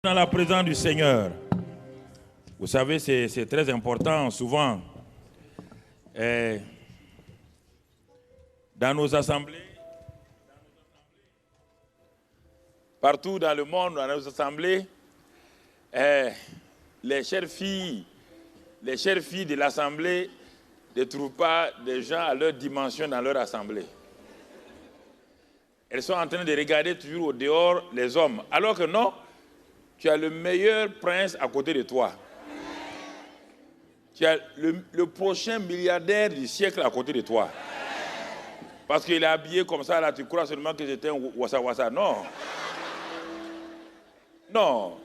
Dans la présence du Seigneur, vous savez, c'est très important souvent. Dans nos assemblées, partout dans le monde, dans nos assemblées, les chères filles de l'assemblée ne trouvent pas des gens à leur dimension dans leur assemblée. Elles sont en train de regarder toujours au dehors les hommes, alors que non, tu as le meilleur prince à côté de toi. Tu as le prochain milliardaire du siècle à côté de toi. Parce qu'il est habillé comme ça, là, tu crois seulement que j'étais un wassa-wassa. Non. Non.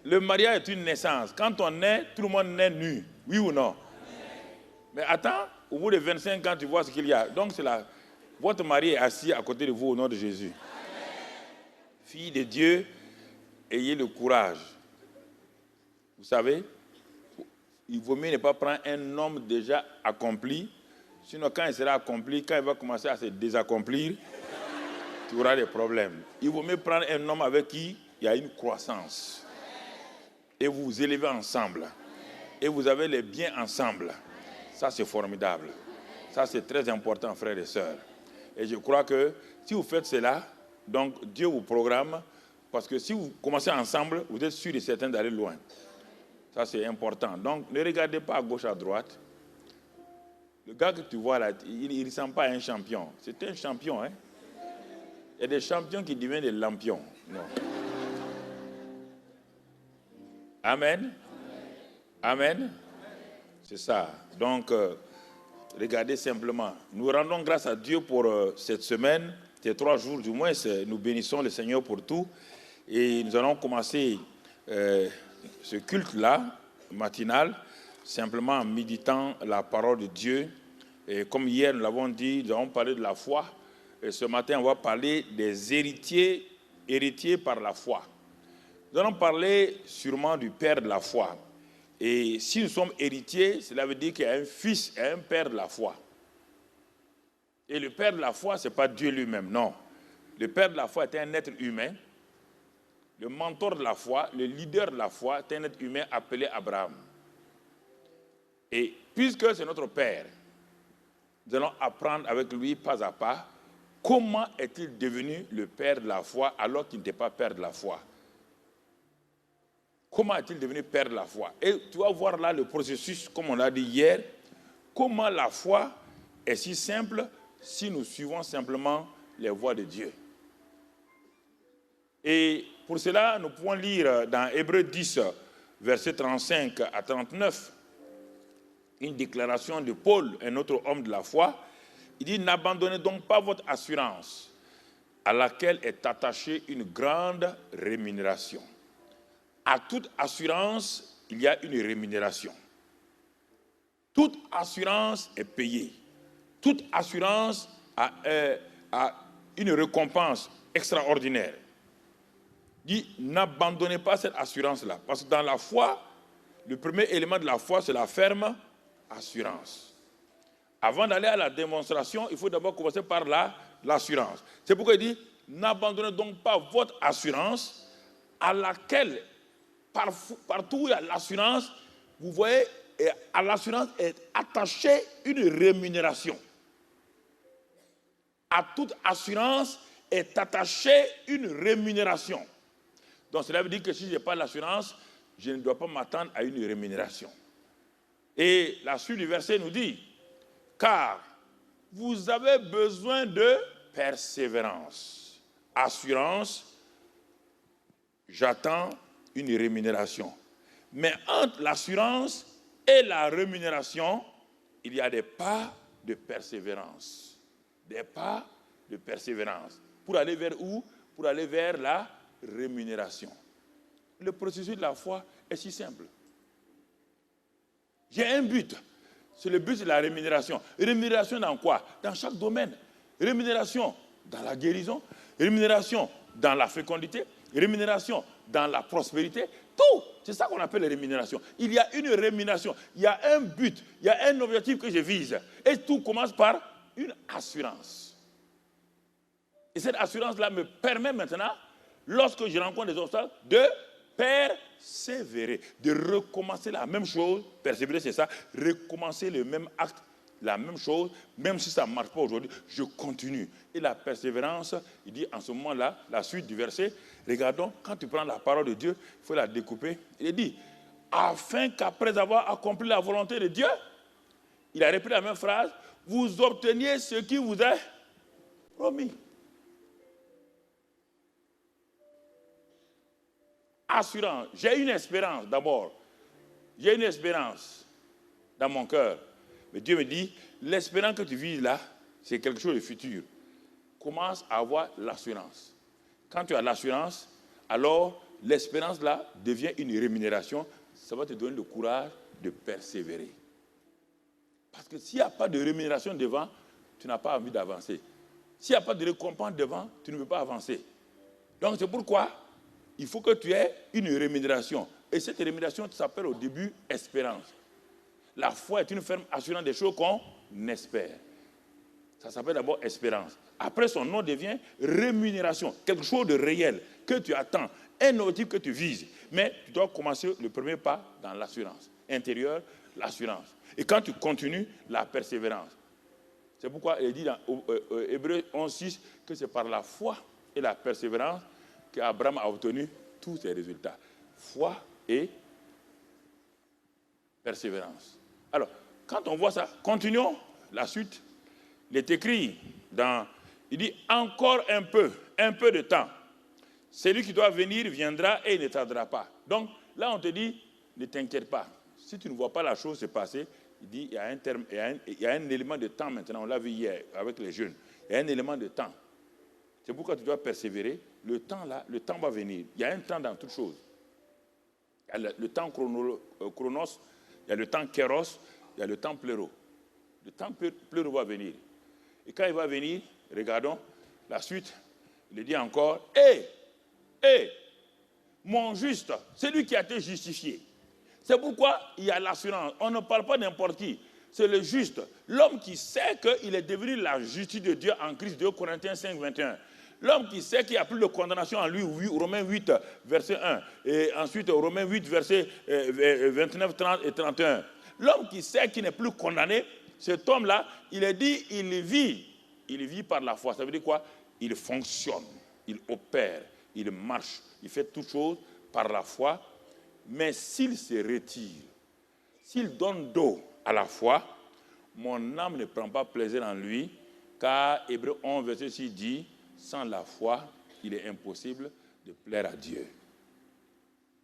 Le mariage est une naissance. Quand on naît, tout le monde naît nu. Oui ou non? Mais attends, au bout de 25 ans, tu vois ce qu'il y a. Donc, votre mari est assis à côté de vous au nom de Jésus. Fille de Dieu, ayez le courage. Vous savez, il vaut mieux ne pas prendre un homme déjà accompli. Sinon, quand il sera accompli, quand il va commencer à se désaccomplir, tu auras des problèmes. Il vaut mieux prendre un homme avec qui il y a une croissance. Et vous vous élevez ensemble. Et vous avez les biens ensemble. Ça, c'est formidable. Ça, c'est très important, frères et sœurs. Et je crois que si vous faites cela, donc Dieu vous programme. Parce que si vous commencez ensemble, vous êtes sûr et certain d'aller loin. Ça, c'est important. Donc, ne regardez pas à gauche, à droite. Le gars que tu vois là, il ne ressemble pas à un champion. C'est un champion, hein. Il y a des champions qui deviennent des lampions. Non. Amen. Amen. C'est ça. Donc, regardez simplement. Nous rendons grâce à Dieu pour cette semaine, ces 3 jours du moins. Nous bénissons le Seigneur pour tout. Et nous allons commencer ce culte-là, matinal, simplement en méditant la parole de Dieu. Et comme hier, nous l'avons dit, nous avons parlé de la foi. Et ce matin, on va parler des héritiers par la foi. Nous allons parler sûrement du père de la foi. Et si nous sommes héritiers, cela veut dire qu'il y a un fils et un père de la foi. Et le père de la foi, ce n'est pas Dieu lui-même, non. Le père de la foi est un être humain. Le mentor de la foi, le leader de la foi, est un être humain appelé Abraham. Et puisque c'est notre Père, nous allons apprendre avec lui pas à pas comment est-il devenu le Père de la foi alors qu'il n'était pas Père de la foi. Comment est-il devenu Père de la foi? Et tu vas voir là le processus, comme on l'a dit hier, comment la foi est si simple si nous suivons simplement les voies de Dieu. Et pour cela, nous pouvons lire dans Hébreux 10, versets 35 à 39, une déclaration de Paul, un autre homme de la foi. Il dit « N'abandonnez donc pas votre assurance, à laquelle est attachée une grande rémunération. À toute assurance, il y a une rémunération. Toute assurance est payée. Toute assurance a une récompense extraordinaire. » Dit, n'abandonnez pas cette assurance-là. Parce que dans la foi, le premier élément de la foi, c'est la ferme assurance. Avant d'aller à la démonstration, il faut d'abord commencer par l'assurance. C'est pourquoi il dit, n'abandonnez donc pas votre assurance à laquelle, partout où il y a l'assurance, vous voyez, à l'assurance est attachée une rémunération. À toute assurance est attachée une rémunération. Donc cela veut dire que si je n'ai pas l'assurance, je ne dois pas m'attendre à une rémunération. Et la suite du verset nous dit, car vous avez besoin de persévérance. Assurance, j'attends une rémunération. Mais entre l'assurance et la rémunération, il y a des pas de persévérance. Des pas de persévérance. Pour aller vers où? Pour aller vers la rémunération. Le processus de la foi est si simple. J'ai un but. C'est le but de la rémunération. Rémunération dans quoi? Dans chaque domaine. Rémunération dans la guérison. Rémunération dans la fécondité. Rémunération dans la prospérité. Tout. C'est ça qu'on appelle la rémunération. Il y a une rémunération. Il y a un but. Il y a un objectif que je vise. Et tout commence par une assurance. Et cette assurance-là me permet maintenant, lorsque je rencontre des obstacles, de persévérer, de recommencer la même chose. Persévérer, c'est ça, recommencer le même acte, la même chose, même si ça ne marche pas aujourd'hui, je continue. Et la persévérance, il dit en ce moment-là, la suite du verset, regardons, quand tu prends la parole de Dieu, il faut la découper. Il dit, afin qu'après avoir accompli la volonté de Dieu, il a répété la même phrase, vous obteniez ce qui vous est promis. Assurance. J'ai une espérance d'abord. J'ai une espérance dans mon cœur. Mais Dieu me dit, l'espérance que tu vis là, c'est quelque chose de futur. Commence à avoir l'assurance. Quand tu as l'assurance, alors l'espérance là devient une rémunération. Ça va te donner le courage de persévérer. Parce que s'il n'y a pas de rémunération devant, tu n'as pas envie d'avancer. S'il n'y a pas de récompense devant, tu ne veux pas avancer. Donc c'est pourquoi il faut que tu aies une rémunération. Et cette rémunération s'appelle au début espérance. La foi est une ferme assurance des choses qu'on espère. Ça s'appelle d'abord espérance. Après, son nom devient rémunération. Quelque chose de réel que tu attends. Un objectif que tu vises. Mais tu dois commencer le premier pas dans l'assurance. Intérieure, l'assurance. Et quand tu continues, la persévérance. C'est pourquoi il dit dans Hébreux 11:6 que c'est par la foi et la persévérance qu'Abraham a obtenu tous ses résultats. Foi et persévérance. Alors, quand on voit ça, continuons la suite. Il est écrit il dit encore un peu de temps. Celui qui doit venir viendra et il ne tardera pas. Donc, là on te dit, ne t'inquiète pas. Si tu ne vois pas la chose se passer, il dit, il y a un élément de temps maintenant, on l'a vu hier avec les jeunes. Il y a un élément de temps. C'est pourquoi tu dois persévérer. Le temps là, le temps va venir. Il y a un temps dans toutes choses. Il y a le temps chronos, il y a le temps kéros, il y a le temps pléro. Le temps pléro va venir. Et quand il va venir, regardons la suite. Il dit encore, mon juste, c'est lui qui a été justifié. C'est pourquoi il y a l'assurance. On ne parle pas n'importe qui. C'est le juste. L'homme qui sait qu'il est devenu la justice de Dieu en Christ, 2 Corinthiens 5, 21. L'homme qui sait qu'il n'y a plus de condamnation en lui, Romains 8, verset 1. Et ensuite, Romains 8, verset 29, 30 et 31. L'homme qui sait qu'il n'est plus condamné, cet homme-là, il est dit, il vit par la foi. Ça veut dire quoi? Il fonctionne, il opère, il marche, il fait toutes choses par la foi. Mais s'il se retire, s'il donne dos à la foi, mon âme ne prend pas plaisir en lui, car Hébreux 11, verset 6 dit, sans la foi, il est impossible de plaire à Dieu.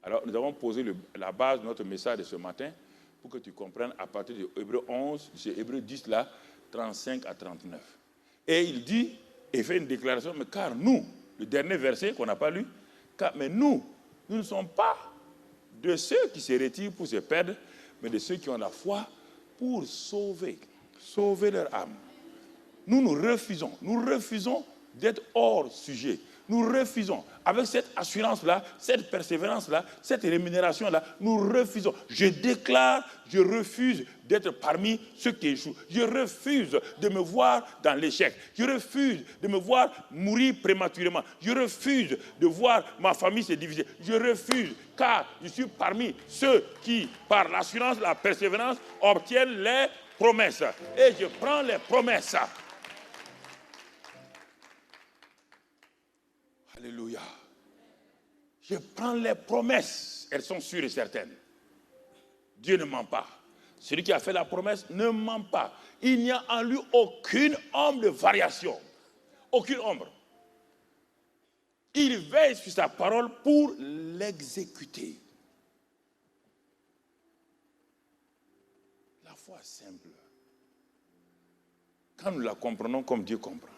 Alors, nous avons posé la base de notre message de ce matin pour que tu comprennes à partir de Hébreux 11, c'est Hébreux 10 là, 35 à 39. Et il dit, et fait une déclaration, mais car nous, le dernier verset qu'on n'a pas lu, mais nous ne sommes pas de ceux qui se retirent pour se perdre, mais de ceux qui ont la foi pour sauver leur âme. Nous refusons d'être hors sujet. Nous refusons, avec cette assurance-là, cette persévérance-là, cette rémunération-là, nous refusons. Je déclare, je refuse d'être parmi ceux qui échouent. Je refuse de me voir dans l'échec. Je refuse de me voir mourir prématurément. Je refuse de voir ma famille se diviser. Je refuse, car je suis parmi ceux qui, par l'assurance, la persévérance, obtiennent les promesses. Et je prends les promesses. Alléluia. Je prends les promesses. Elles sont sûres et certaines. Dieu ne ment pas. Celui qui a fait la promesse ne ment pas. Il n'y a en lui aucune ombre de variation. Aucune ombre. Il veille sur sa parole pour l'exécuter. La foi simple. Quand nous la comprenons comme Dieu comprend.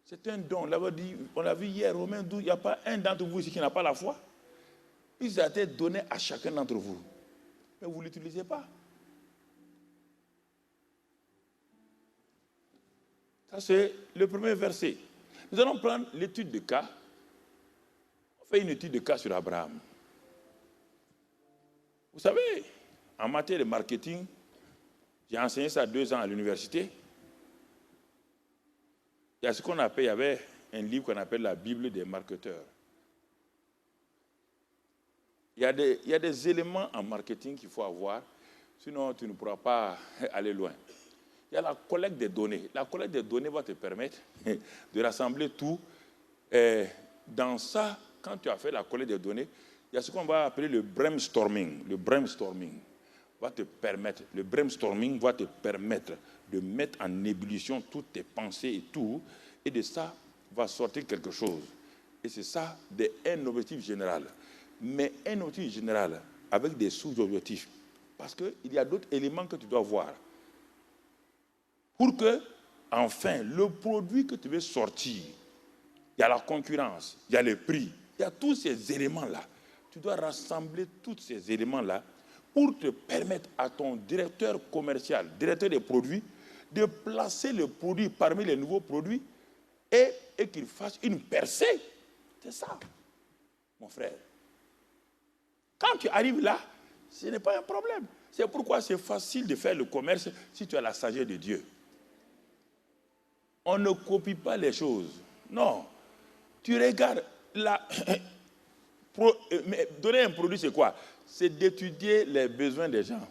C'est un don. On l'a vu hier, Romains 12, il n'y a pas un d'entre vous ici qui n'a pas la foi. Il a été donné à chacun d'entre vous. Mais vous ne l'utilisez pas. Ça, c'est le premier verset. Nous allons prendre l'étude de cas. On fait une étude de cas sur Abraham. Vous savez, en matière de marketing, j'ai enseigné ça 2 ans à l'université. Il y avait un livre qu'on appelle la Bible des marketeurs. Il y a des éléments en marketing qu'il faut avoir, sinon tu ne pourras pas aller loin. Il y a la collecte des données. La collecte des données va te permettre de rassembler tout. Et dans ça, quand tu as fait la collecte des données, il y a ce qu'on va appeler le brainstorming. Le brainstorming va te permettre de mettre en ébullition toutes tes pensées et tout, et de ça va sortir quelque chose. Et c'est ça, un objectif général. Mais un objectif général avec des sous-objectifs. Parce qu'il y a d'autres éléments que tu dois voir. Pour que, enfin, le produit que tu veux sortir, il y a la concurrence, il y a le prix, il y a tous ces éléments-là. Tu dois rassembler tous ces éléments-là pour te permettre à ton directeur commercial, directeur des produits, de placer le produit parmi les nouveaux produits et qu'il fasse une percée. C'est ça, mon frère. Quand tu arrives là, ce n'est pas un problème. C'est pourquoi c'est facile de faire le commerce si tu as la sagesse de Dieu. On ne copie pas les choses. Non. Tu regardes, donner un produit, c'est quoi? C'est d'étudier les besoins des gens.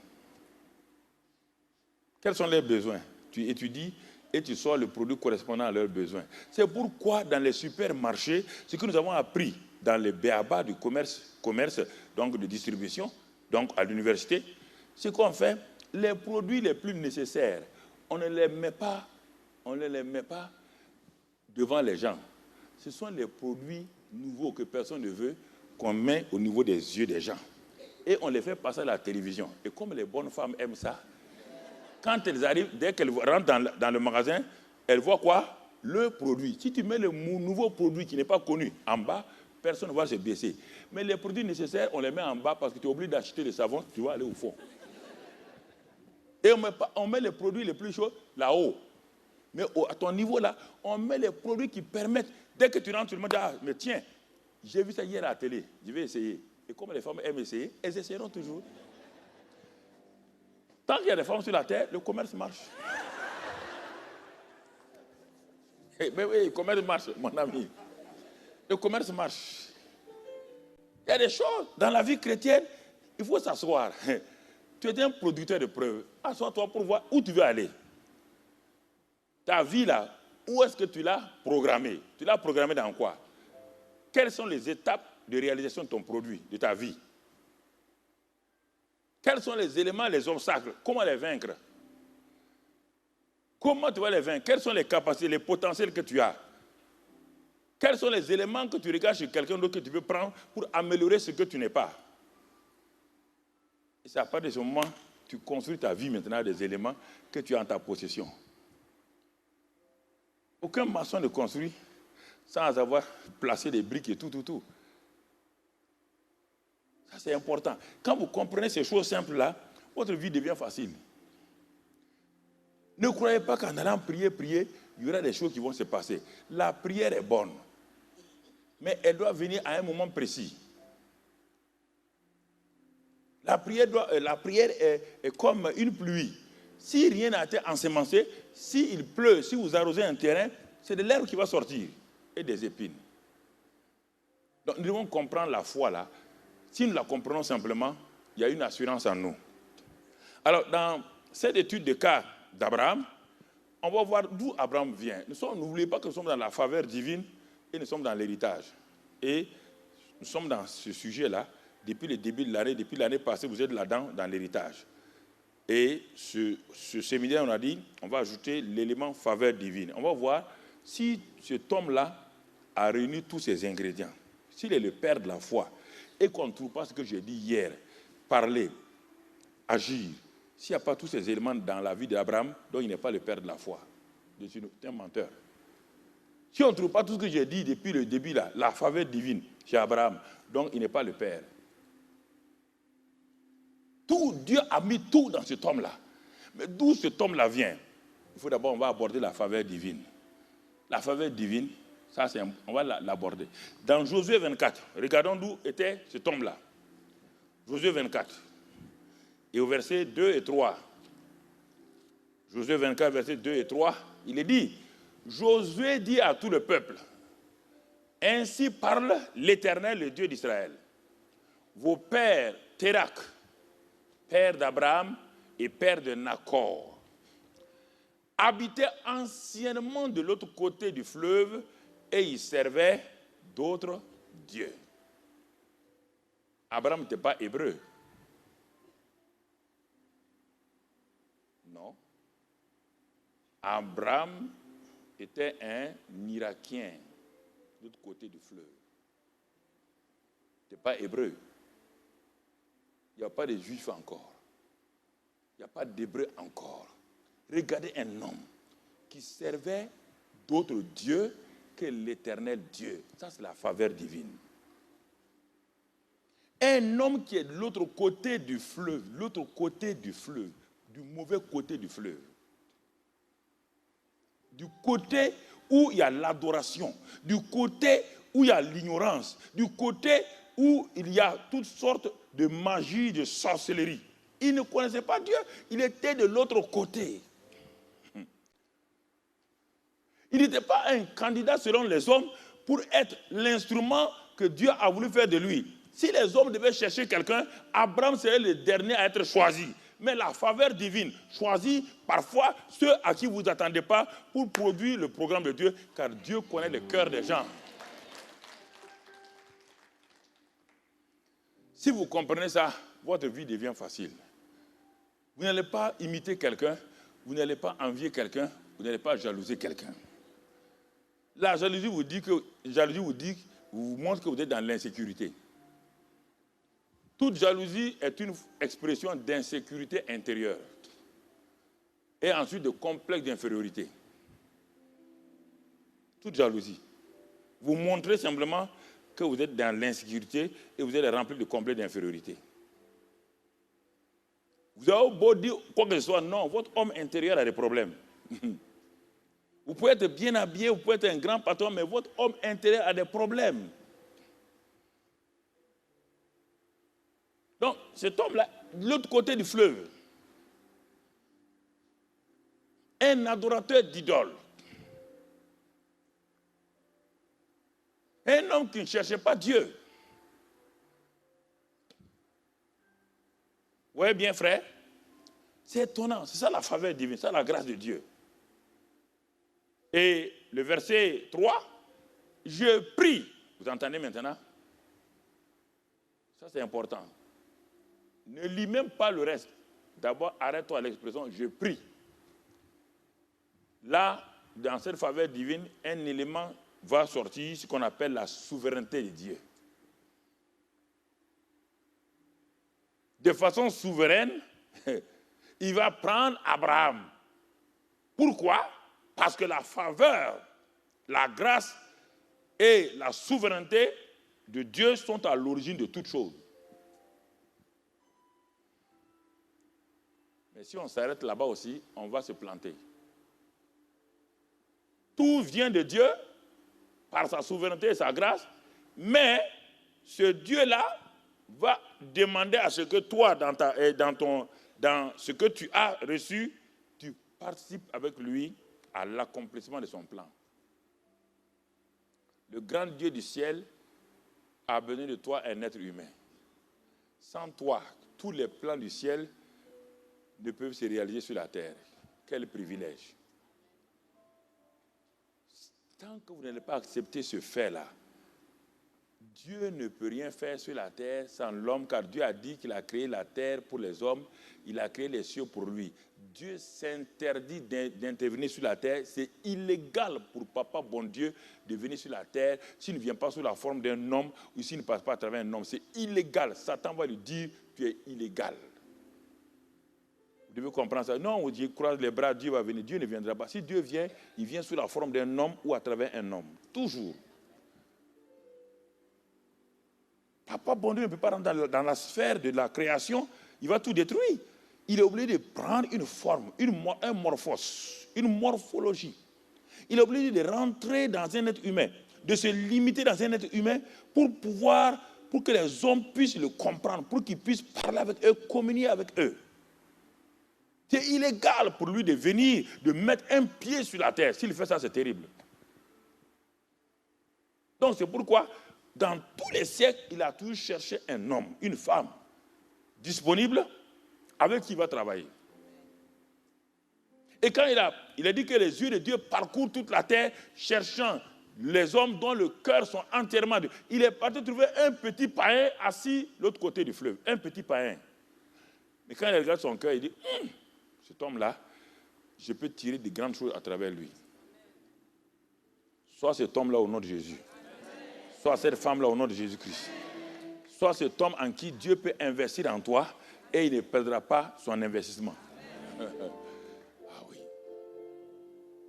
Quels sont les besoins? Tu étudies et tu sors le produit correspondant à leurs besoins. C'est pourquoi dans les supermarchés, ce que nous avons appris dans les b.a.-ba du commerce, donc de distribution, donc à l'université, c'est qu'on fait les produits les plus nécessaires. On ne les met pas devant les gens. Ce sont les produits nouveaux que personne ne veut qu'on met au niveau des yeux des gens. Et on les fait passer à la télévision. Et comme les bonnes femmes aiment ça, quand elles arrivent, dès qu'elles rentrent dans le magasin, elles voient quoi? Le produit. Si tu mets le nouveau produit qui n'est pas connu en bas, personne ne va se baisser. Mais les produits nécessaires, on les met en bas parce que tu es obligé d'acheter le savon, tu vas aller au fond. Et on met les produits les plus chauds là-haut. Mais à ton niveau là, on met les produits qui permettent, dès que tu rentres, tu te dis, ah, mais tiens, j'ai vu ça hier à la télé, je vais essayer. Et comme les femmes aiment essayer, elles essayeront toujours. Tant qu'il y a des femmes sur la terre, le commerce marche. Mais oui, le commerce marche, mon ami. Le commerce marche. Il y a des choses dans la vie chrétienne, il faut s'asseoir. Tu es un producteur de preuves. Assois-toi pour voir où tu veux aller. Ta vie là, où est-ce que tu l'as programmée? Tu l'as programmée dans quoi? Quelles sont les étapes de réalisation de ton produit, de ta vie? Quels sont les éléments, les obstacles? Comment les vaincre? Comment tu vas les vaincre? Quelles sont les capacités, les potentiels que tu as? Quels sont les éléments que tu regardes chez quelqu'un d'autre que tu veux prendre pour améliorer ce que tu n'es pas? Et c'est à partir de ce moment, tu construis ta vie maintenant des éléments que tu as en ta possession. Aucun maçon ne construit sans avoir placé des briques et tout. Ça, c'est important. Quand vous comprenez ces choses simples-là, votre vie devient facile. Ne croyez pas qu'en allant prier, il y aura des choses qui vont se passer. La prière est bonne, mais elle doit venir à un moment précis. La prière est comme une pluie. Si rien n'a été ensemencé, s'il pleut, si vous arrosez un terrain, c'est de l'herbe qui va sortir et des épines. Donc nous devons comprendre la foi là. Si nous la comprenons simplement, il y a une assurance en nous. Alors, dans cette étude de cas d'Abraham, on va voir d'où Abraham vient. N'oubliez pas que nous sommes dans la faveur divine et nous sommes dans l'héritage. Et nous sommes dans ce sujet-là depuis le début de l'année. Depuis l'année passée, vous êtes là-dedans, dans l'héritage. Et ce séminaire, on a dit, on va ajouter l'élément faveur divine. On va voir si cet homme-là a réuni tous ces ingrédients. S'il est le père de la foi, et qu'on ne trouve pas ce que j'ai dit hier, parler, agir, s'il n'y a pas tous ces éléments dans la vie d'Abraham, donc il n'est pas le père de la foi. Je suis un menteur. Si on ne trouve pas tout ce que j'ai dit depuis le début, là, la faveur divine chez Abraham, donc il n'est pas le père. Dieu a mis tout dans cet homme-là. Mais d'où cet homme-là vient? Il faut d'abord, on va aborder la faveur divine. La faveur divine, ça, on va l'aborder. Dans Josué 24, regardons d'où était cet homme-là. Josué 24. Et au verset 2 et 3. Josué 24, verset 2 et 3, il est dit, Josué dit à tout le peuple, ainsi parle l'Éternel, le Dieu d'Israël. vos pères, Térak, père d'Abraham et père de Nacor, habitaient anciennement de l'autre côté du fleuve et ils servaient d'autres dieux. Abraham n'était pas hébreu. Non. Abraham était un Irakien de l'autre côté du fleuve. Il n'était pas hébreu. Il n'y a pas de juifs encore. Il n'y a pas d'hébreu encore. Regardez un homme qui servait d'autres dieux que l'éternel Dieu. Ça, c'est la faveur divine. Un homme qui est de l'autre côté du fleuve, du mauvais côté du fleuve. Du côté où il y a l'adoration, du côté où il y a l'ignorance, du côté où il y a toutes sortes de magie, de sorcellerie. Il ne connaissait pas Dieu, il était de l'autre côté. Il n'était pas un candidat selon les hommes pour être l'instrument que Dieu a voulu faire de lui. Si les hommes devaient chercher quelqu'un, Abraham serait le dernier à être choisi. Mais la faveur divine choisit parfois ceux à qui vous n'attendez pas pour produire le programme de Dieu, car Dieu connaît le cœur des gens. Si vous comprenez ça, votre vie devient facile. Vous n'allez pas imiter quelqu'un, vous n'allez pas envier quelqu'un, vous n'allez pas jalouser quelqu'un. La jalousie vous vous montre que vous êtes dans l'insécurité. Toute jalousie est une expression d'insécurité intérieure et ensuite de complexe d'infériorité. Toute jalousie. Vous montrez simplement que vous êtes dans l'insécurité et vous êtes rempli de complexe d'infériorité. Vous avez beau dire quoi que ce soit, non, votre homme intérieur a des problèmes. Vous pouvez être bien habillé, vous pouvez être un grand patron, mais votre homme intérieur a des problèmes. Donc, cet homme-là, de l'autre côté du fleuve, un adorateur d'idoles, un homme qui ne cherchait pas Dieu. Vous voyez bien, frère? C'est étonnant, c'est ça la faveur divine, c'est ça la grâce de Dieu. Et le verset 3, je prie. Vous entendez maintenant? Ça, c'est important. Ne lis même pas le reste. D'abord, arrête-toi à l'expression « je prie ». Là, dans cette faveur divine, un élément va sortir, ce qu'on appelle la souveraineté de Dieu. De façon souveraine, il va prendre Abraham. Pourquoi? Parce que la faveur, la grâce et la souveraineté de Dieu sont à l'origine de toutes choses. Mais si on s'arrête là-bas aussi, on va se planter. Tout vient de Dieu par sa souveraineté et sa grâce, mais ce Dieu-là va demander à ce que toi, dans ce que tu as reçu, tu participes avec lui à l'accomplissement de son plan. Le grand Dieu du ciel a besoin de toi un être humain. Sans toi, tous les plans du ciel ne peuvent se réaliser sur la terre. Quel privilège. Tant que vous n'allez pas accepter ce fait-là, Dieu ne peut rien faire sur la terre sans l'homme, car Dieu a dit qu'il a créé la terre pour les hommes, il a créé les cieux pour lui. Dieu s'interdit d'intervenir sur la terre. C'est illégal pour Papa bon Dieu de venir sur la terre s'il ne vient pas sous la forme d'un homme ou s'il ne passe pas à travers un homme. C'est illégal. Satan va lui dire, tu es illégal. Vous devez comprendre ça. Non, Dieu croise les bras, Dieu va venir. Dieu ne viendra pas. Si Dieu vient, il vient sous la forme d'un homme ou à travers un homme. Toujours. Papa bon Dieu ne peut pas rentrer dans la sphère de la création. Il va tout détruire. Il est obligé de prendre une forme, un morphos, une morphologie. Il est obligé de rentrer dans un être humain, de se limiter dans un être humain pour que les hommes puissent le comprendre, pour qu'ils puissent parler avec eux, communier avec eux. C'est illégal pour lui de venir, de mettre un pied sur la terre. S'il fait ça, c'est terrible. Donc c'est pourquoi dans tous les siècles, il a toujours cherché un homme, une femme disponible avec qui il va travailler. Et quand il a dit que les yeux de Dieu parcourent toute la terre cherchant les hommes dont le cœur sont entièrement... Il est parti trouver un petit païen assis de l'autre côté du fleuve. Un petit païen. Mais quand il regarde son cœur, il dit, cet homme-là, je peux tirer de grandes choses à travers lui. Soit cet homme-là au nom de Jésus. Soit cette femme-là au nom de Jésus-Christ. Soit cet homme en qui Dieu peut investir en toi et il ne perdra pas son investissement. Ah oui.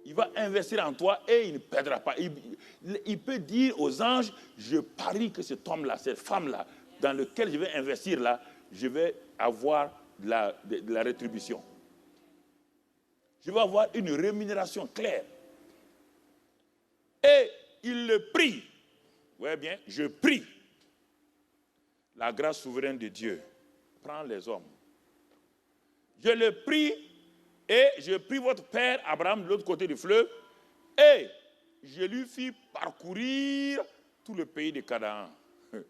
Il va investir en toi et il ne perdra pas. Il peut dire aux anges, je parie que cet homme-là, cette femme-là, dans lequel je vais investir là, je vais avoir de la rétribution. Je vais avoir une rémunération claire. Et il le prie. Vous voyez bien, je prie. La grâce souveraine de Dieu prend les hommes. Je le prie et je prie votre père Abraham de l'autre côté du fleuve et je lui fis parcourir tout le pays de Canaan. Vous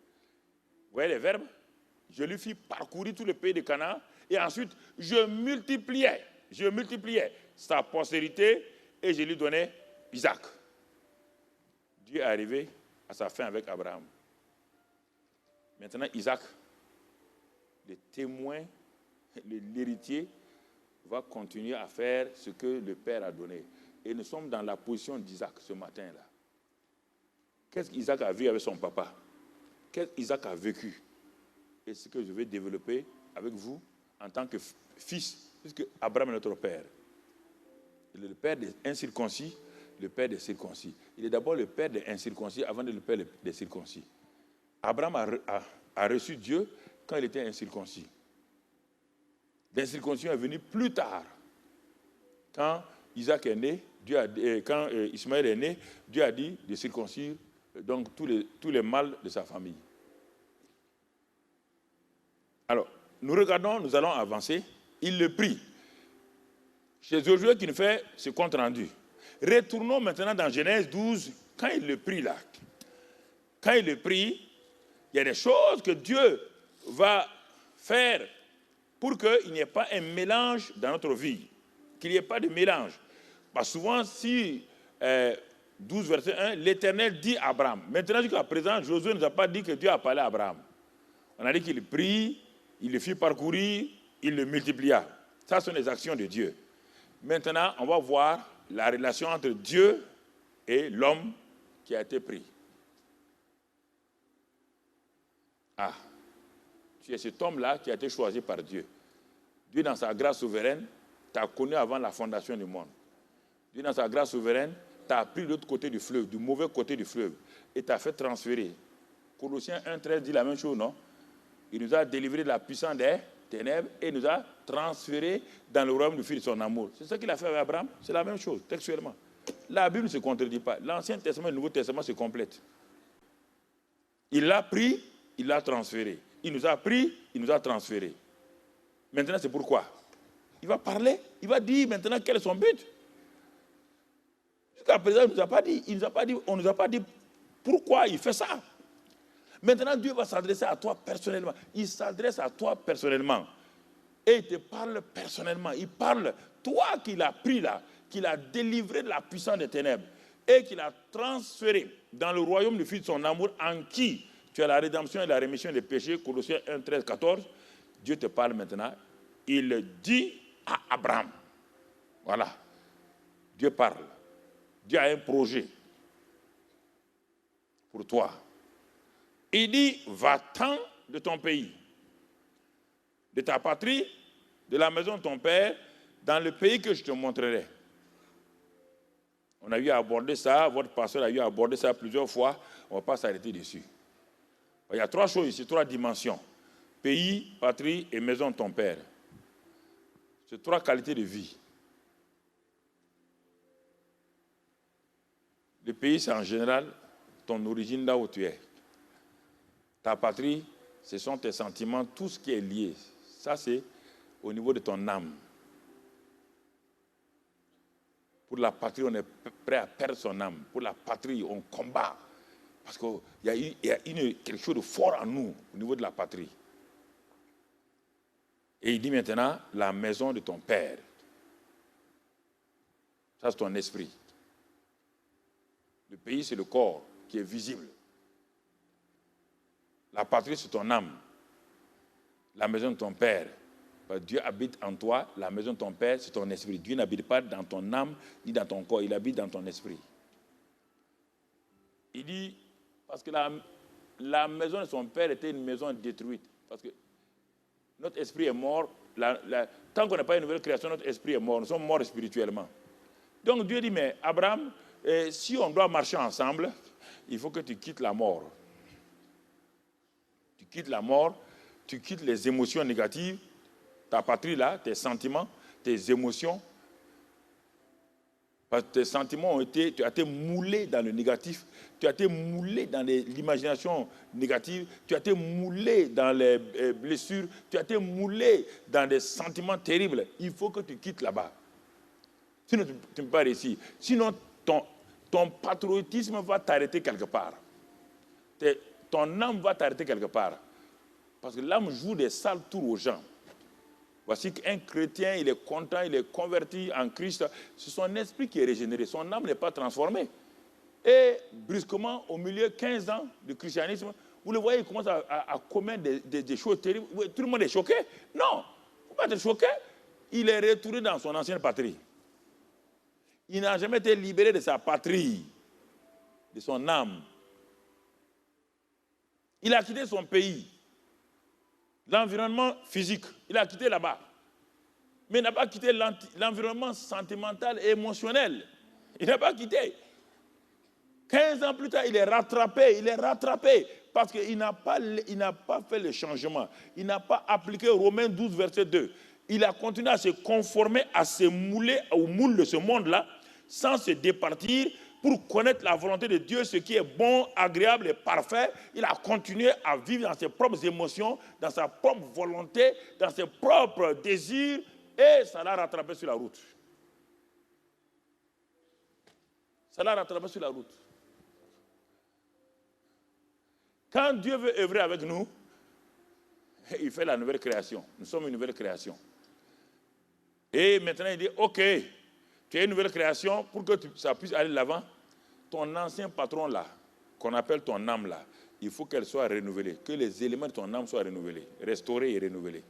voyez les verbes? Je lui fis parcourir tout le pays de Canaan et ensuite je multipliais sa postérité et je lui donnais Isaac. Dieu est arrivé à sa fin avec Abraham. Maintenant, Isaac, le témoin, l'héritier, va continuer à faire ce que le Père a donné. Et nous sommes dans la position d'Isaac ce matin-là. Qu'est-ce qu'Isaac a vu avec son papa? Qu'est-ce qu'Isaac a vécu? Et ce que je vais développer avec vous en tant que fils, puisque Abraham est notre père. Il est le père des incirconcis, le père des circoncis. Il est d'abord le père des incirconcis avant de le père des circoncis. Abraham a reçu Dieu quand il était incirconcis. L'incirconcision est venue plus tard. Quand Isaac est né, quand Ismaël est né, Dieu a dit de circoncire donc tous les mâles de sa famille. Alors, nous allons avancer. Il le prie. C'est Josué qui nous fait ce compte rendu. Retournons maintenant dans Genèse 12, quand il le prie là. Quand il le prie, il y a des choses que Dieu va faire pour qu'il n'y ait pas un mélange dans notre vie. Qu'il n'y ait pas de mélange. Parce que souvent, si 12, verset 1, l'Éternel dit à Abraham. Maintenant, jusqu'à présent, Josué ne nous a pas dit que Dieu a parlé à Abraham. On a dit qu'il prie, il le fit parcourir, il le multiplia. Ça, ce sont les actions de Dieu. Maintenant, on va voir la relation entre Dieu et l'homme qui a été pris. Ah, tu es cet homme-là qui a été choisi par Dieu. Dieu, dans sa grâce souveraine, t'a connu avant la fondation du monde. Dieu, dans sa grâce souveraine, t'a pris de l'autre côté du fleuve, du mauvais côté du fleuve, et t'a fait transférer. Colossiens 1,13 dit la même chose, non? Il nous a délivré de la puissance des ténèbres et nous a transférés dans le royaume du Fils de son amour. C'est ce qu'il a fait avec Abraham. C'est la même chose, textuellement. La Bible ne se contredit pas. L'Ancien Testament et le Nouveau Testament se complètent. Il l'a pris, il l'a transféré. Il nous a pris, il nous a transféré. Maintenant, c'est pourquoi. Il va parler, il va dire maintenant quel est son but. Jusqu'à présent, il ne nous a pas dit, on ne nous a pas dit pourquoi il fait ça. Maintenant, Dieu va s'adresser à toi personnellement. Il s'adresse à toi personnellement. Et il te parle personnellement. Il parle, toi qui l'as pris là, qui l'a délivré de la puissance des ténèbres et qui l'a transféré dans le royaume du Fils de son amour, en qui tu as la rédemption et la rémission des péchés, Colossiens 1, 13, 14. Dieu te parle maintenant. Il dit à Abraham. Voilà. Dieu parle. Dieu a un projet pour toi. Il dit, va-t'en de ton pays, de ta patrie, de la maison de ton père, dans le pays que je te montrerai. On a eu à aborder ça, votre pasteur a eu à aborder ça plusieurs fois, on ne va pas s'arrêter dessus. Il y a trois choses ici, trois dimensions. Pays, patrie et maison de ton père. C'est trois qualités de vie. Le pays, c'est en général ton origine là où tu es. Ta patrie, ce sont tes sentiments, tout ce qui est lié. Ça, c'est au niveau de ton âme. Pour la patrie, on est prêt à perdre son âme. Pour la patrie, on combat. Parce qu'il y a quelque chose de fort en nous, au niveau de la patrie. Et il dit maintenant, la maison de ton père. Ça, c'est ton esprit. Le pays, c'est le corps qui est visible. La patrie, c'est ton âme. La maison de ton père. Dieu habite en toi, la maison de ton père, c'est ton esprit. Dieu n'habite pas dans ton âme ni dans ton corps, il habite dans ton esprit. Il dit, parce que la maison de son père était une maison détruite. Parce que notre esprit est mort. Tant qu'on n'a pas une nouvelle création, notre esprit est mort. Nous sommes morts spirituellement. Donc Dieu dit, mais Abraham, si on doit marcher ensemble, il faut que tu quittes la mort. Tu quittes la mort, tu quittes les émotions négatives, ta patrie là, tes sentiments, tes émotions. Parce que tes sentiments tu as été moulé dans le négatif, tu as été moulé dans l'imagination négative, tu as été moulé dans les blessures, tu as été moulé dans des sentiments terribles. Il faut que tu quittes là-bas. Sinon, tu ne peux pas réussir. Sinon, ton patriotisme va t'arrêter quelque part. Ton âme va t'arrêter quelque part. Parce que l'âme joue des sales tours aux gens. Voici qu'un chrétien, il est content, il est converti en Christ. C'est son esprit qui est régénéré. Son âme n'est pas transformée. Et brusquement, au milieu de 15 ans de christianisme, vous le voyez, il commence à commettre des choses terribles. Tout le monde est choqué. Non, il ne faut pas être choqué. Il est retourné dans son ancienne patrie. Il n'a jamais été libéré de sa patrie, de son âme. Il a quitté son pays, l'environnement physique. Il a quitté là-bas. Mais il n'a pas quitté l'environnement sentimental et émotionnel. Il n'a pas quitté. 15 ans plus tard, il est rattrapé parce qu'il n'a pas fait le changement. Il n'a pas appliqué Romains 12, verset 2. Il a continué à se conformer, à se mouler au moule de ce monde-là, sans se départir pour connaître la volonté de Dieu, ce qui est bon, agréable et parfait. Il a continué à vivre dans ses propres émotions, dans sa propre volonté, dans ses propres désirs, et ça l'a rattrapé sur la route. Ça l'a rattrapé sur la route. Quand Dieu veut œuvrer avec nous, il fait la nouvelle création. Nous sommes une nouvelle création. Et maintenant, il dit, ok, tu es une nouvelle création, pour que ça puisse aller de l'avant, ton ancien patron là, qu'on appelle ton âme là, il faut qu'elle soit renouvelée, que les éléments de ton âme soient renouvelés, restaurés et renouvelés.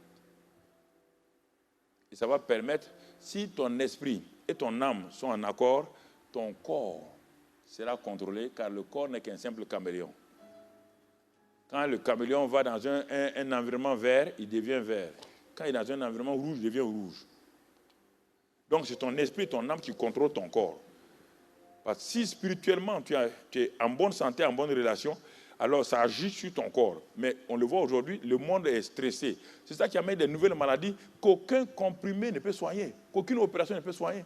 Et ça va permettre, si ton esprit et ton âme sont en accord, ton corps sera contrôlé, car le corps n'est qu'un simple caméléon. Quand le caméléon va dans un environnement vert, il devient vert. Quand il est dans un environnement rouge, il devient rouge. Donc c'est ton esprit, ton âme qui contrôle ton corps. Parce que si spirituellement tu es en bonne santé, en bonne relation, alors ça agit sur ton corps. Mais on le voit aujourd'hui, le monde est stressé. C'est ça qui amène des nouvelles maladies qu'aucun comprimé ne peut soigner, qu'aucune opération ne peut soigner.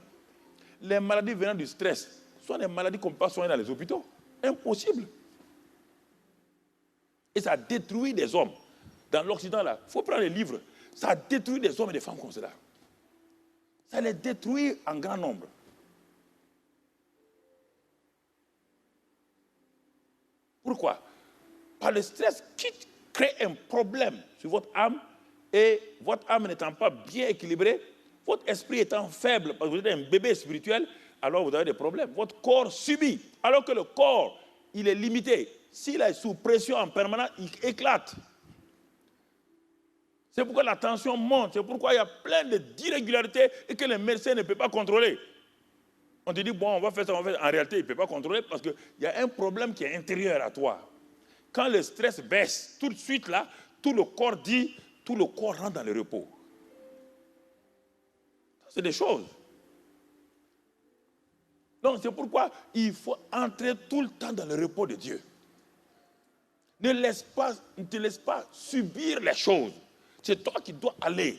Les maladies venant du stress sont des maladies qu'on ne peut pas soigner dans les hôpitaux. Impossible. Et ça détruit des hommes. Dans l'Occident, là, il faut prendre les livres. Ça détruit des hommes et des femmes comme cela. Ça les détruit en grand nombre. Pourquoi? Par le stress qui crée un problème sur votre âme, et votre âme n'étant pas bien équilibrée, votre esprit étant faible, parce que vous êtes un bébé spirituel, alors vous avez des problèmes. Votre corps subit, alors que le corps, il est limité. S'il est sous pression en permanence, il éclate. C'est pourquoi la tension monte, c'est pourquoi il y a plein d'irrégularités et que les médecins ne peuvent pas contrôler. On te dit, bon, on va faire ça, on va faire ça. En réalité, il ne peut pas contrôler parce qu'il y a un problème qui est intérieur à toi. Quand le stress baisse, tout de suite là, tout le corps rentre dans le repos. C'est des choses. Donc c'est pourquoi il faut entrer tout le temps dans le repos de Dieu. Ne te laisse pas subir les choses. C'est toi qui dois aller.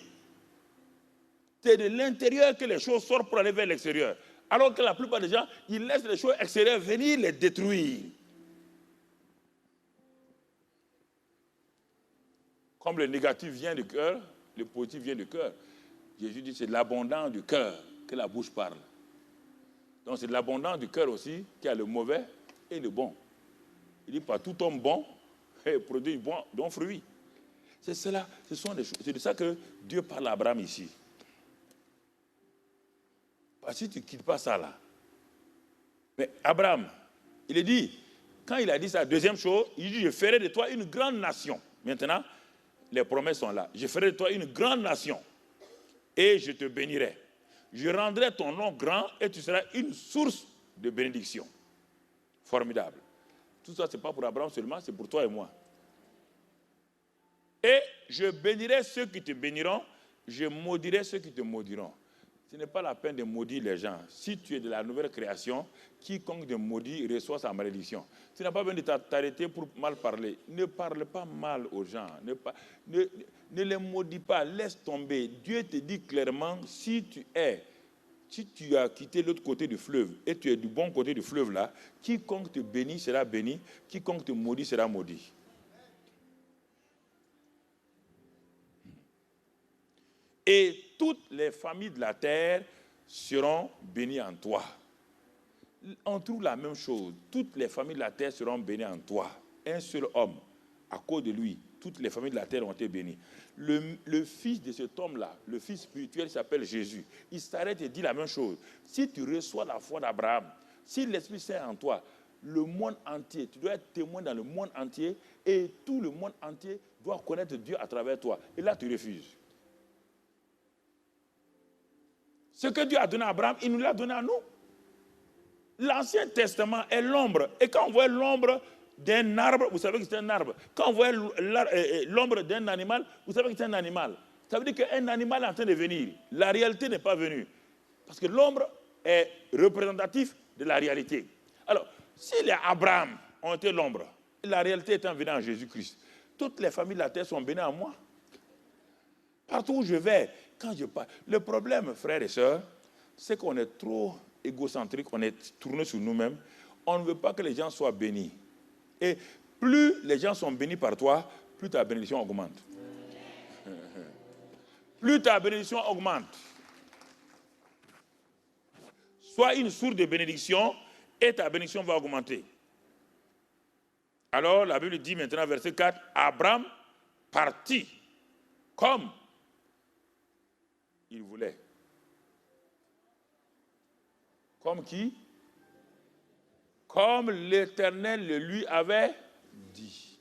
C'est de l'intérieur que les choses sortent pour aller vers l'extérieur. Alors que la plupart des gens, ils laissent les choses extérieures venir les détruire. Comme le négatif vient du cœur, le positif vient du cœur. Jésus dit c'est de l'abondance du cœur que la bouche parle. Donc c'est de l'abondance du cœur aussi qu'il y a le mauvais et le bon. Il dit, par tout homme bon, produit bon fruit. C'est cela, c'est de ça que Dieu parle à Abraham ici. Parce que si tu ne quittes pas ça là. Mais Abraham, il est dit, quand il a dit sa deuxième chose, il dit, je ferai de toi une grande nation. Maintenant, les promesses sont là. Je ferai de toi une grande nation et je te bénirai. Je rendrai ton nom grand et tu seras une source de bénédiction. Formidable. Tout ça, ce n'est pas pour Abraham seulement, c'est pour toi et moi. Et je bénirai ceux qui te béniront, je maudirai ceux qui te maudiront. Ce n'est pas la peine de maudire les gens. Si tu es de la nouvelle création, quiconque te maudit reçoit sa malédiction. Tu n'as pas besoin de t'arrêter pour mal parler. Ne parle pas mal aux gens. Ne les maudis pas. Laisse tomber. Dieu te dit clairement, si tu as quitté l'autre côté du fleuve et tu es du bon côté du fleuve là, quiconque te bénit sera béni, quiconque te maudit sera maudit. Et toutes les familles de la terre seront bénies en toi. On trouve la même chose. Toutes les familles de la terre seront bénies en toi. Un seul homme, à cause de lui, toutes les familles de la terre ont été bénies. Le fils de cet homme-là, le fils spirituel s'appelle Jésus. Il s'arrête et dit la même chose. Si tu reçois la foi d'Abraham, si l'Esprit Saint en toi, le monde entier, tu dois être témoin dans le monde entier et tout le monde entier doit connaître Dieu à travers toi. Et là, tu refuses. Ce que Dieu a donné à Abraham, il nous l'a donné à nous. L'Ancien Testament est l'ombre. Et quand on voit l'ombre d'un arbre, vous savez que c'est un arbre. Quand on voit l'ombre d'un animal, vous savez que c'est un animal. Ça veut dire qu'un animal est en train de venir. La réalité n'est pas venue. Parce que l'ombre est représentatif de la réalité. Alors, si les Abraham ont été l'ombre, la réalité étant venue en Jésus-Christ, toutes les familles de la terre sont bénies en moi. Partout où je vais, quand je parle. Le problème, frères et sœurs, c'est qu'on est trop égocentrique, on est tourné sur nous-mêmes. On ne veut pas que les gens soient bénis. Et plus les gens sont bénis par toi, plus ta bénédiction augmente. Plus ta bénédiction augmente. Sois une source de bénédiction et ta bénédiction va augmenter. Alors, la Bible dit maintenant, verset 4, Abraham partit comme il voulait. Comme qui? Comme l'Éternel le lui avait dit.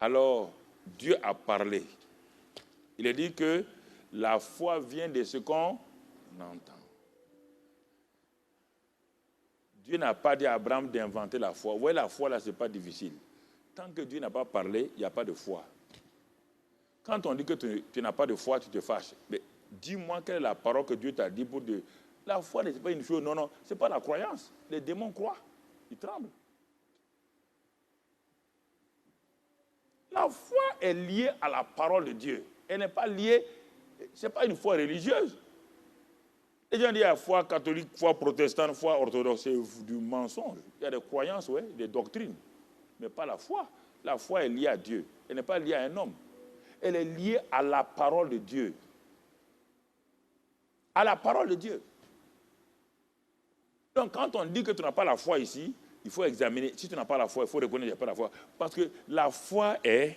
Alors, Dieu a parlé. Il a dit que la foi vient de ce qu'on entend. Dieu n'a pas dit à Abraham d'inventer la foi. Vous voyez, la foi, là, ce n'est pas difficile. Tant que Dieu n'a pas parlé, il n'y a pas de foi. Quand on dit que tu n'as pas de foi, tu te fâches. Mais dis-moi quelle est la parole que Dieu t'a dit pour Dieu. La foi n'est pas une chose, non, ce n'est pas la croyance. Les démons croient, ils tremblent. La foi est liée à la parole de Dieu. Elle n'est pas liée, ce n'est pas une foi religieuse. Les gens disent la foi catholique, foi protestante, foi orthodoxe, c'est du mensonge. Il y a des croyances, ouais, des doctrines, mais pas la foi. La foi est liée à Dieu. Elle n'est pas liée à un homme. Elle est liée à la parole de Dieu. À la parole de Dieu. Donc, quand on dit que tu n'as pas la foi ici, il faut examiner. Si tu n'as pas la foi, il faut reconnaître qu'il n'y a pas la foi. Parce que la foi est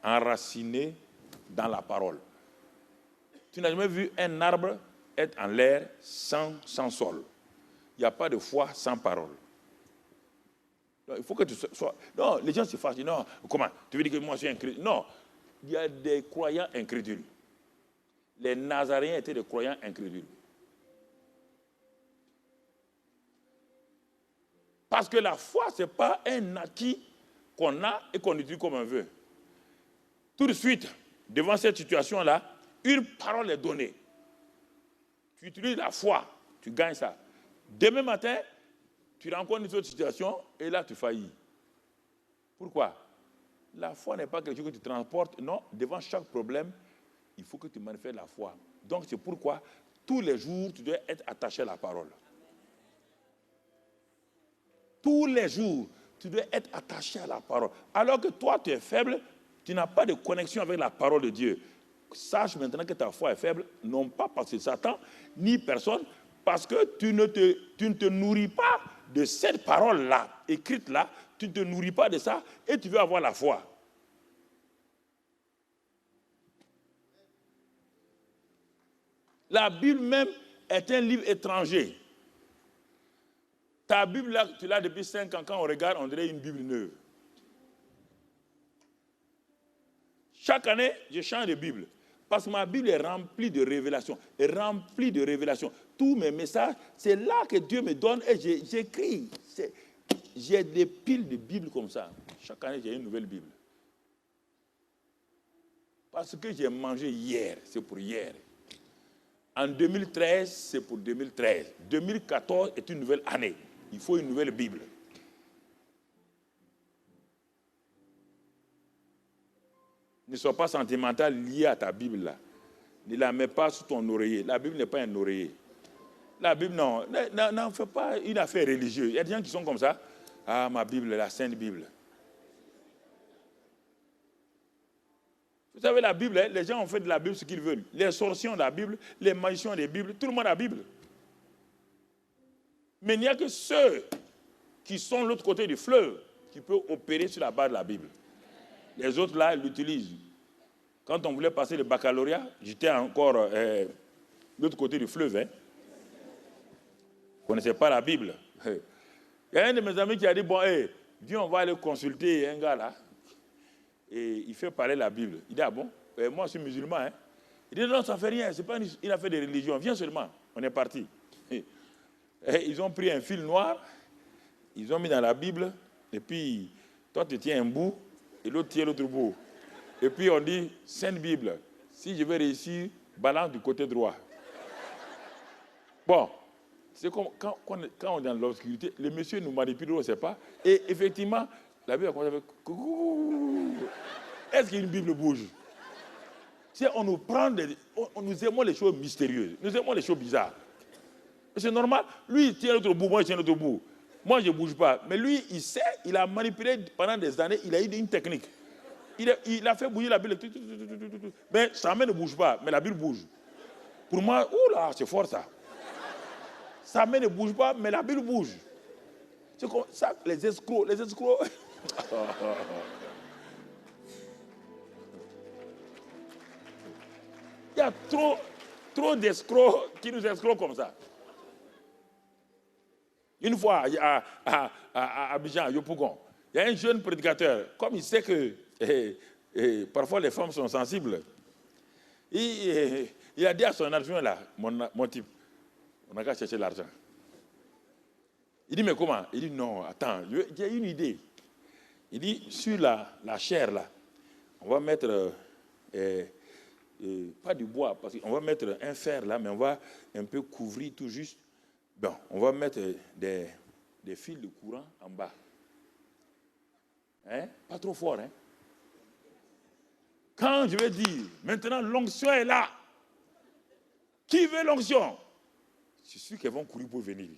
enracinée dans la parole. Tu n'as jamais vu un arbre être en l'air sans sol. Il n'y a pas de foi sans parole. Donc, il faut que tu sois... Non, les gens se fâchent. Non, comment? Tu veux dire que moi je suis incrédule? Non, il y a des croyants incrédules. Les Nazaréens étaient des croyants incrédules. Parce que la foi, ce n'est pas un acquis qu'on a et qu'on utilise comme un vœu. Tout de suite, devant cette situation-là, une parole est donnée. Tu utilises la foi, tu gagnes ça. Demain matin, tu rencontres une autre situation et là, tu faillis. Pourquoi? La foi n'est pas quelque chose que tu transportes. Non, devant chaque problème, il faut que tu manifestes la foi. Donc, c'est pourquoi tous les jours, tu dois être attaché à la parole. Tous les jours, tu dois être attaché à la parole. Alors que toi, tu es faible, tu n'as pas de connexion avec la parole de Dieu. Sache maintenant que ta foi est faible, non pas parce que Satan, ni personne, Parce que tu ne te nourris pas de cette parole-là, écrite-là, tu ne te nourris pas de ça et tu veux avoir la foi. La Bible même est un livre étranger. Ta Bible, là, tu l'as depuis 5 ans, quand on regarde, on dirait une Bible neuve. Chaque année, je change de Bible. Parce que ma Bible est remplie de révélations. Est remplie de révélations. Tous mes messages, c'est là que Dieu me donne et j'écris. J'ai des piles de Bibles comme ça. Chaque année, j'ai une nouvelle Bible. Parce que j'ai mangé hier, c'est pour hier. En 2013, c'est pour 2013. 2014 est une nouvelle année. Il faut une nouvelle Bible. Ne sois pas sentimental lié à ta Bible là. Ne la mets pas sous ton oreiller. La Bible n'est pas un oreiller. La Bible, non. N'en fais pas une affaire religieuse. Il y a des gens qui sont comme ça. Ah, ma Bible, la Sainte Bible. Vous savez, la Bible, les gens ont fait de la Bible ce qu'ils veulent. Les sorciers ont la Bible, les magiciens ont la Bible, tout le monde a la Bible. Mais il n'y a que ceux qui sont de l'autre côté du fleuve qui peuvent opérer sur la base de la Bible. Les autres, là, ils l'utilisent. Quand on voulait passer le baccalauréat, j'étais encore de l'autre côté du fleuve. Hein. Je ne connaissais pas la Bible. Il y a un de mes amis qui a dit, bon, hey, viens, on va aller consulter un gars là. Et il fait parler la Bible. Il dit, ah bon, moi je suis musulman. Hein. Il dit, non, ça ne fait rien, c'est pas une affaire de religion. Viens seulement, on est parti. Et ils ont pris un fil noir, ils ont mis dans la Bible, et puis toi tu tiens un bout, et l'autre tient l'autre bout. Et puis on dit, Sainte Bible, si je vais réussir, balance du côté droit. Bon, c'est comme quand on est dans l'obscurité, le monsieur nous manipule, on ne sait pas. Et effectivement, la Bible a commencé avec coucou. Est-ce qu'une Bible bouge? On nous prend nous aimons les choses mystérieuses, nous aimons les choses bizarres. C'est normal. Lui, il tient l'autre bout, moi, je tiens l'autre bout. Moi, je ne bouge pas. Mais lui, il sait, il a manipulé pendant des années, il a eu une technique. Il a fait bouger la Bible. Mais sa main ne bouge pas, mais la Bible bouge. Pour moi, oula, c'est fort ça. Sa main ne bouge pas, mais la Bible bouge. C'est comme ça, les escrocs. Il y a trop d'escrocs qui nous escroquent comme ça. Une fois, à Abidjan, à Yopougon, il y a un jeune prédicateur, comme il sait que parfois les femmes sont sensibles, il a dit à son adjoint là, mon type, on n'a qu'à chercher l'argent. Il dit, mais comment? Il dit, non, attends, j'ai une idée. Il dit, sur la chair là, on va mettre, pas du bois, parce qu'on va mettre un fer là, mais on va un peu couvrir tout juste. Bon, on va mettre des fils de courant en bas. Hein? Pas trop fort, hein? Quand je vais dire, maintenant l'onction est là. Qui veut l'onction? Je suis sûr qu'elles vont courir pour venir.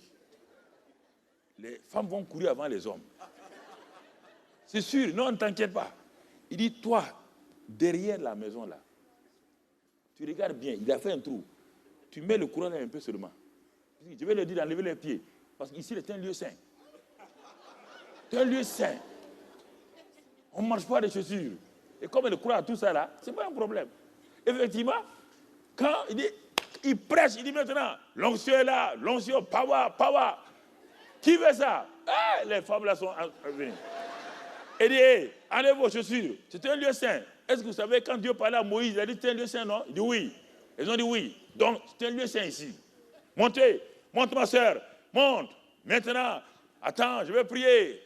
Les femmes vont courir avant les hommes. C'est sûr, non, ne t'inquiète pas. Il dit, toi, derrière la maison là, tu regardes bien, il a fait un trou. Tu mets le courant là un peu seulement. Je vais leur dire d'enlever les pieds. Parce qu'ici, c'est un lieu saint. C'est un lieu saint. On ne marche pas des chaussures. Et comme elle croit à tout ça là, ce n'est pas un problème. Effectivement, quand il prêche, il dit maintenant, l'onction est là, l'onction, power. Qui veut ça? Les femmes là sont venues. Il dit, hey, enlevez vos chaussures. C'est un lieu saint. Est-ce que vous savez, quand Dieu parlait à Moïse, il a dit, c'est un lieu saint, non? Il dit oui. Ils ont dit oui. Donc, c'est un lieu saint ici. Montez, monte ma soeur, monte. Maintenant, attends, je vais prier.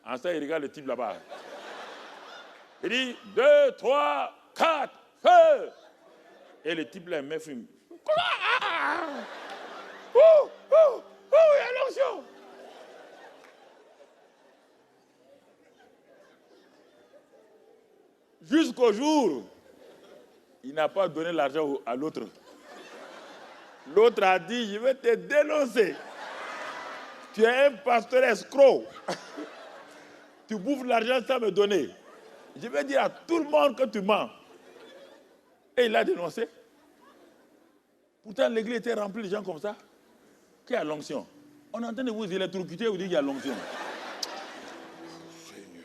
En ça, il regarde le type là-bas. Il dit, 2, 3, 4, feu. Et le type là, il me fume. Il y a l'onction. Jusqu'au jour, il n'a pas donné l'argent à l'autre. L'autre a dit, je vais te dénoncer. Tu es un pasteur escroc. Tu bouffes l'argent sans me donner. Je vais dire à tout le monde que tu mens. Et il l'a dénoncé. Pourtant, l'église était remplie de gens comme ça. Qui a l'onction? On est en train de vous électrocuter, vous dites qu'il y a l'onction. Seigneur.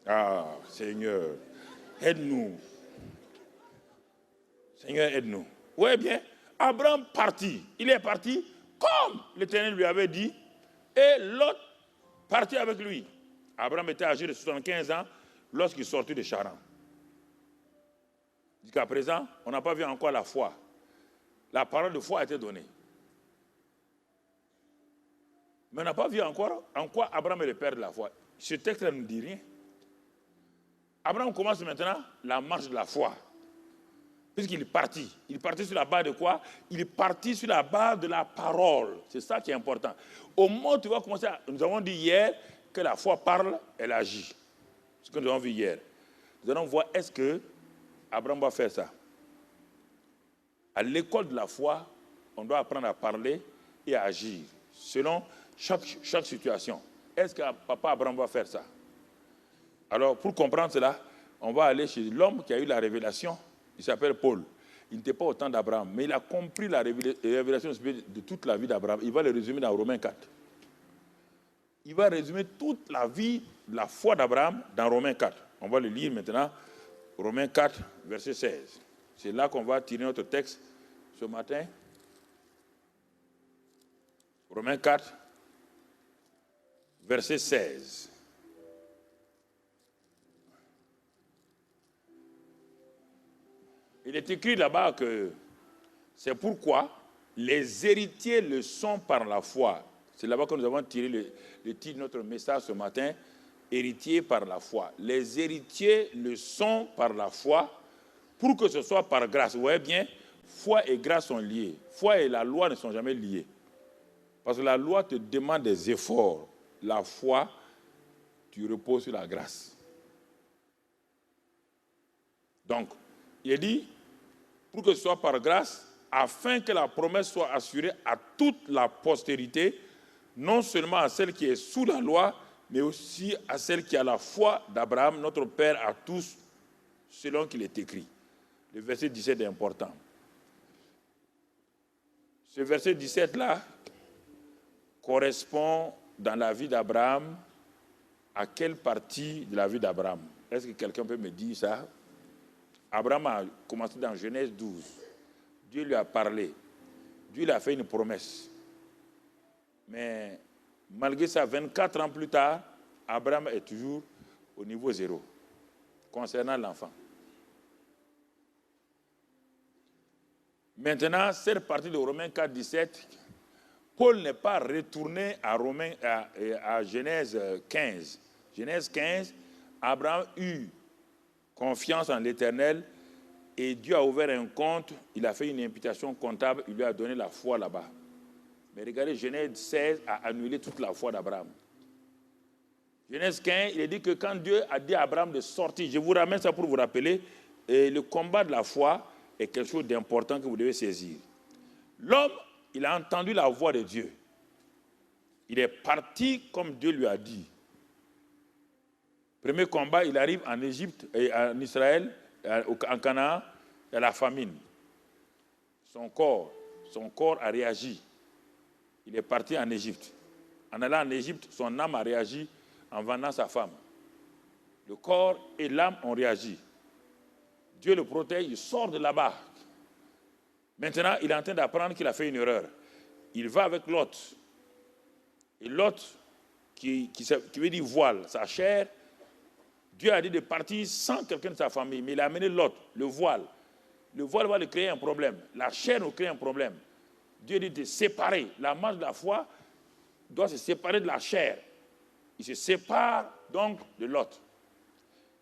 Ah, Seigneur, aide-nous. Seigneur, aide-nous. Oui, bien, Abraham partit. Il est parti comme l'Éternel lui avait dit. Et Lot partit avec lui. Abraham était âgé de 75 ans lorsqu'il sortit de Charan. Jusqu'à présent, on n'a pas vu encore la foi. La parole de foi a été donnée. Mais on n'a pas vu encore en quoi Abraham est le père de la foi. Ce texte ne nous dit rien. Abraham commence maintenant la marche de la foi. Puisqu'il est parti. Il est parti sur la base de quoi? Il est parti sur la base de la parole. C'est ça qui est important. Au moment où tu vas commencer nous avons dit hier que la foi parle, elle agit. Ce que nous avons vu hier. Nous allons voir est-ce que Abraham va faire ça. À l'école de la foi, on doit apprendre à parler et à agir selon chaque situation. Est-ce que papa Abraham va faire ça? Alors, pour comprendre cela, on va aller chez l'homme qui a eu la révélation. Il s'appelle Paul. Il n'était pas au temps d'Abraham, mais il a compris la révélation de toute la vie d'Abraham. Il va le résumer dans Romains 4. Il va résumer toute la vie, la foi d'Abraham dans Romains 4. On va le lire maintenant, Romains 4, verset 16. C'est là qu'on va tirer notre texte ce matin. Romains 4, verset 16. Il est écrit là-bas que c'est pourquoi les héritiers le sont par la foi. C'est là-bas que nous avons tiré le titre de notre message ce matin, héritiers par la foi. Les héritiers le sont par la foi pour que ce soit par grâce. Vous voyez bien, foi et grâce sont liés. Foi et la loi ne sont jamais liés. Parce que la loi te demande des efforts. La foi, tu reposes sur la grâce. Donc, il est dit, pour que ce soit par grâce, afin que la promesse soit assurée à toute la postérité, non seulement à celle qui est sous la loi, mais aussi à celle qui a la foi d'Abraham, notre Père, à tous, selon qu'il est écrit. Le verset 17 est important. Ce verset 17-là correspond dans la vie d'Abraham à quelle partie de la vie d'Abraham? Est-ce que quelqu'un peut me dire ça? Abraham a commencé dans Genèse 12. Dieu lui a parlé. Dieu lui a fait une promesse. Mais malgré ça, 24 ans plus tard, Abraham est toujours au niveau 0 concernant l'enfant. Maintenant, cette partie de Romains 4, 17, Paul n'est pas retourné à Genèse 15. Genèse 15, Abraham eut confiance en l'Éternel et Dieu a ouvert un compte, il a fait une imputation comptable, il lui a donné la foi là-bas. Mais regardez, Genèse 16 a annulé toute la foi d'Abraham. Genèse 15, il est dit que quand Dieu a dit à Abraham de sortir, je vous ramène ça pour vous rappeler, le combat de la foi est quelque chose d'important que vous devez saisir. L'homme, il a entendu la voix de Dieu. Il est parti comme Dieu lui a dit. Premier combat, il arrive en Égypte, et en Israël, en Canaan, il y a la famine. Son corps a réagi. Il est parti en Égypte. En allant en Égypte, son âme a réagi en vendant sa femme. Le corps et l'âme ont réagi. Dieu le protège, il sort de là-bas. Maintenant, il est en train d'apprendre qu'il a fait une erreur. Il va avec Lot. Et Lot, qui veut dire voile, sa chair, Dieu a dit de partir sans quelqu'un de sa famille, mais il a amené Lot, le voile. Le voile va lui créer un problème. La chair nous crée un problème. Dieu dit de séparer. La marche de la foi doit se séparer de la chair. Il se sépare donc de Lot.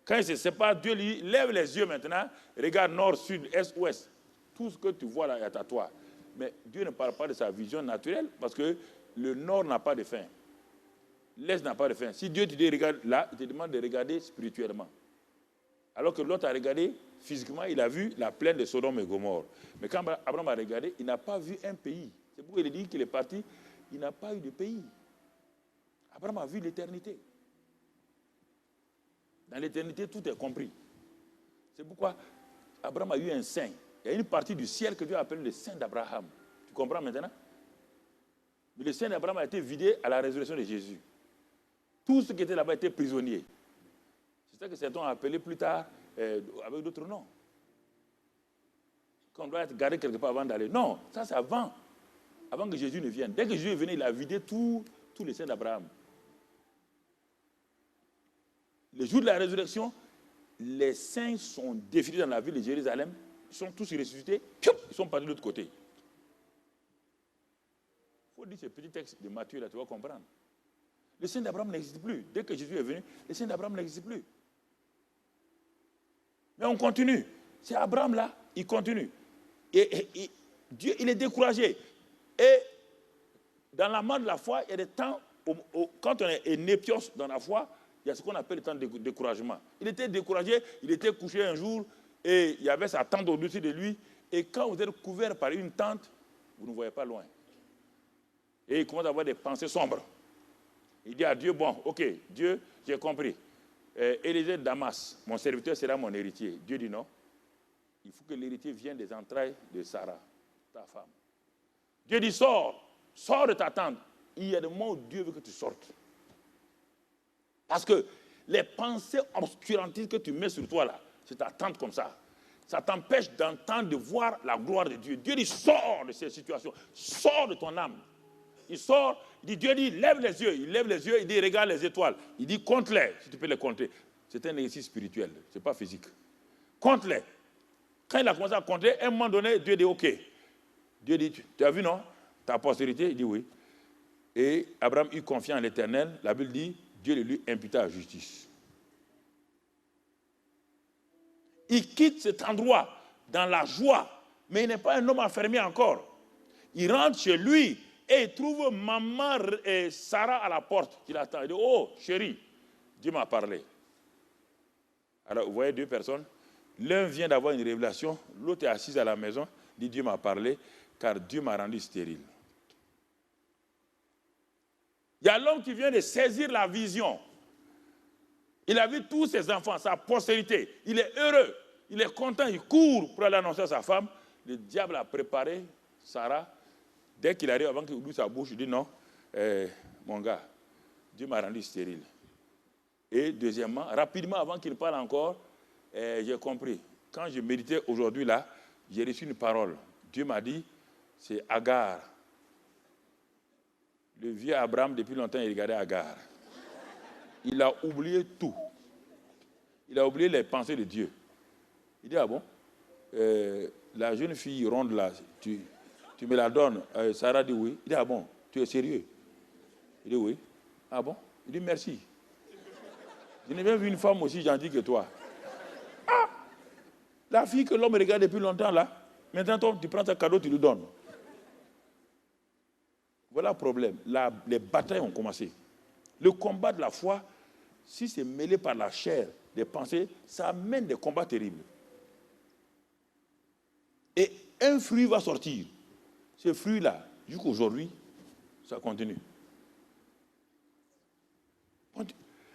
Quand il se sépare, Dieu lui lève les yeux maintenant, regarde nord, sud, est, ouest. Tout ce que tu vois là est à toi. Mais Dieu ne parle pas de sa vision naturelle parce que le nord n'a pas de fin. L'est n'a pas de fin. Si Dieu te dit regarde là, il te demande de regarder spirituellement. Alors que l'autre a regardé physiquement, il a vu la plaine de Sodome et Gomorrhe. Mais quand Abraham a regardé, il n'a pas vu un pays. C'est pourquoi il dit qu'il est parti, il n'a pas eu de pays. Abraham a vu l'éternité. Dans l'éternité, tout est compris. C'est pourquoi Abraham a eu un sein. Il y a une partie du ciel que Dieu appelle le sein d'Abraham. Tu comprends maintenant? Mais le sein d'Abraham a été vidé à la résurrection de Jésus. Tout ce qui était là-bas était prisonnier. C'est ça que certains ont appelé plus tard avec d'autres noms. Qu'on doit être gardé quelque part avant d'aller. Non, ça c'est avant. Avant que Jésus ne vienne. Dès que Jésus est venu, il a vidé tous les saints d'Abraham. Le jour de la résurrection, les saints sont défilés dans la ville de Jérusalem. Ils sont tous ressuscités. Ils sont partis de l'autre côté. Il faut dire ce petit texte de Matthieu, là, tu vas comprendre. Le saint d'Abraham n'existe plus. Dès que Jésus est venu, le saint d'Abraham n'existe plus. Mais on continue. C'est Abraham là, il continue. Et Dieu, il est découragé. Et dans la main de la foi, il y a des temps, quand on est népios dans la foi, il y a ce qu'on appelle le temps de découragement. Il était découragé, il était couché un jour, et il y avait sa tente au-dessus de lui. Et quand vous êtes couvert par une tente, vous ne voyez pas loin. Et il commence à avoir des pensées sombres. Il dit à Dieu, bon, ok, Dieu, j'ai compris. Élisée de Damas, mon serviteur sera mon héritier. Dieu dit non. Il faut que l'héritier vienne des entrailles de Sarah, ta femme. Dieu dit, sors de ta tente. Il y a des moments où Dieu veut que tu sortes. Parce que les pensées obscurantistes que tu mets sur toi là, c'est ta tente comme ça. Ça t'empêche d'entendre, de voir la gloire de Dieu. Dieu dit, sors de ces situations. Sors de ton âme. Il sort, Dieu dit, lève les yeux. Il lève les yeux, il dit, regarde les étoiles. Il dit, compte-les, si tu peux les compter. C'est un exercice spirituel, ce n'est pas physique. Compte-les. Quand il a commencé à compter, à un moment donné, Dieu dit, ok. Dieu dit, tu as vu, non? Ta postérité? Il dit, oui. Et Abraham eut confiance en l'Éternel. La Bible dit, Dieu le lui imputa à justice. Il quitte cet endroit dans la joie, mais il n'est pas un homme enfermé encore. Il rentre chez lui et il trouve maman et Sarah à la porte qui l'attend. Il dit, oh, chérie, Dieu m'a parlé. Alors, vous voyez deux personnes. L'un vient d'avoir une révélation, l'autre est assise à la maison, dit Dieu m'a parlé, car Dieu m'a rendu stérile. Il y a l'homme qui vient de saisir la vision. Il a vu tous ses enfants, sa postérité. Il est heureux, il est content, il court pour aller annoncer à sa femme. Le diable a préparé Sarah. Dès qu'il arrive, avant qu'il ouvre sa bouche, il dit non, mon gars, Dieu m'a rendu stérile. Et deuxièmement, rapidement, avant qu'il parle encore, j'ai compris. Quand je méditais aujourd'hui là, j'ai reçu une parole. Dieu m'a dit, c'est Agar. Le vieux Abraham, depuis longtemps, il regardait Agar. Il a oublié tout. Il a oublié les pensées de Dieu. Il dit, ah bon, la jeune fille ronde là, tu me la donnes. Sarah dit oui. Il dit, ah bon, tu es sérieux? Il dit oui. Ah bon? Il dit merci. Je n'ai même vu une femme aussi gentille que toi. Ah! La fille que l'homme regarde depuis longtemps là, maintenant toi, tu prends ta cadeau, tu lui donnes. Voilà le problème. Les batailles ont commencé. Le combat de la foi, si c'est mêlé par la chair, des pensées, ça amène des combats terribles. Et un fruit va sortir. Ce fruit-là, jusqu'aujourd'hui, ça continue.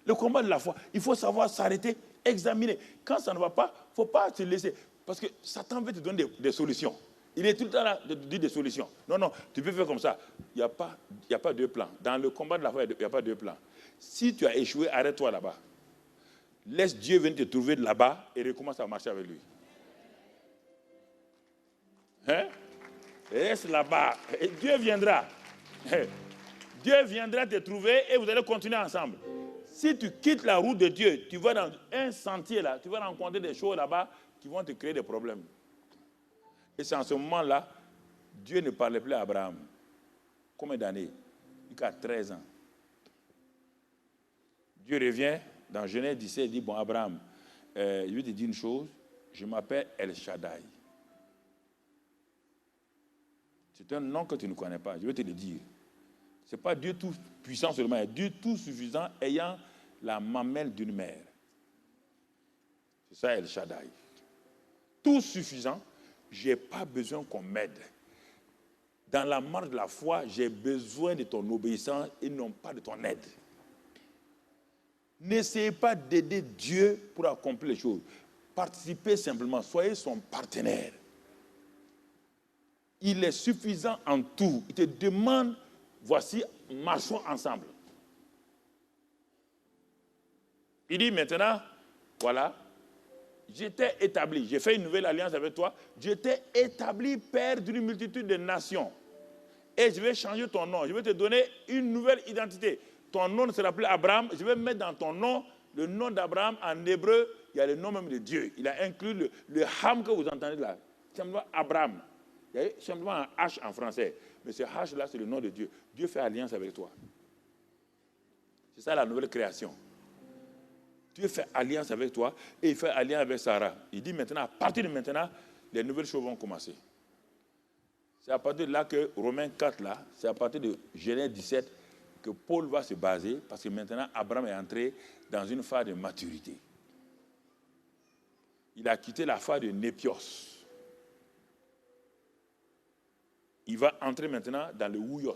Le combat de la foi, il faut savoir s'arrêter, examiner. Quand ça ne va pas, il ne faut pas se laisser. Parce que Satan veut te donner des solutions. Il est tout le temps là de te dire des solutions. Non, non, tu peux faire comme ça. Il n'y a pas deux plans. Dans le combat de la foi, il n'y a pas deux plans. Si tu as échoué, arrête-toi là-bas. Laisse Dieu venir te trouver là-bas et recommence à marcher avec lui. Hein? Reste là-bas. Et Dieu viendra. Dieu viendra te trouver et vous allez continuer ensemble. Si tu quittes la route de Dieu, tu vas dans un sentier là, tu vas rencontrer des choses là-bas qui vont te créer des problèmes. Et c'est en ce moment-là, Dieu ne parlait plus à Abraham. Combien d'années? Il a 13 ans. Dieu revient dans Genèse 17 et dit, bon Abraham, je vais te dire une chose, je m'appelle El Shaddai. C'est un nom que tu ne connais pas, je vais te le dire. Ce n'est pas Dieu tout puissant seulement, Dieu tout suffisant ayant la mamelle d'une mère. C'est ça El Shaddai. Tout suffisant, je n'ai pas besoin qu'on m'aide. Dans la marche de la foi, j'ai besoin de ton obéissance et non pas de ton aide. N'essayez pas d'aider Dieu pour accomplir les choses. Participez simplement, soyez son partenaire. Il est suffisant en tout. Il te demande, voici, marchons ensemble. Il dit maintenant, voilà, j'étais établi, j'ai fait une nouvelle alliance avec toi, j'étais établi père d'une multitude de nations. Et je vais changer ton nom, je vais te donner une nouvelle identité. Ton nom ne sera plus Abraham, je vais mettre dans ton nom le nom d'Abraham. En hébreu, il y a le nom même de Dieu. Il a inclus le Ham que vous entendez là, simplement Abraham. Il y a simplement un H en français, mais ce H là, c'est le nom de Dieu. Dieu fait alliance avec toi. C'est ça la nouvelle création. Dieu fait alliance avec toi et il fait alliance avec Sarah. Il dit maintenant, à partir de maintenant, les nouvelles choses vont commencer. C'est à partir de là que Romains 4, là, c'est à partir de Genèse 17 que Paul va se baser parce que maintenant, Abraham est entré dans une phase de maturité. Il a quitté la phase de népios. Il va entrer maintenant dans le ouios.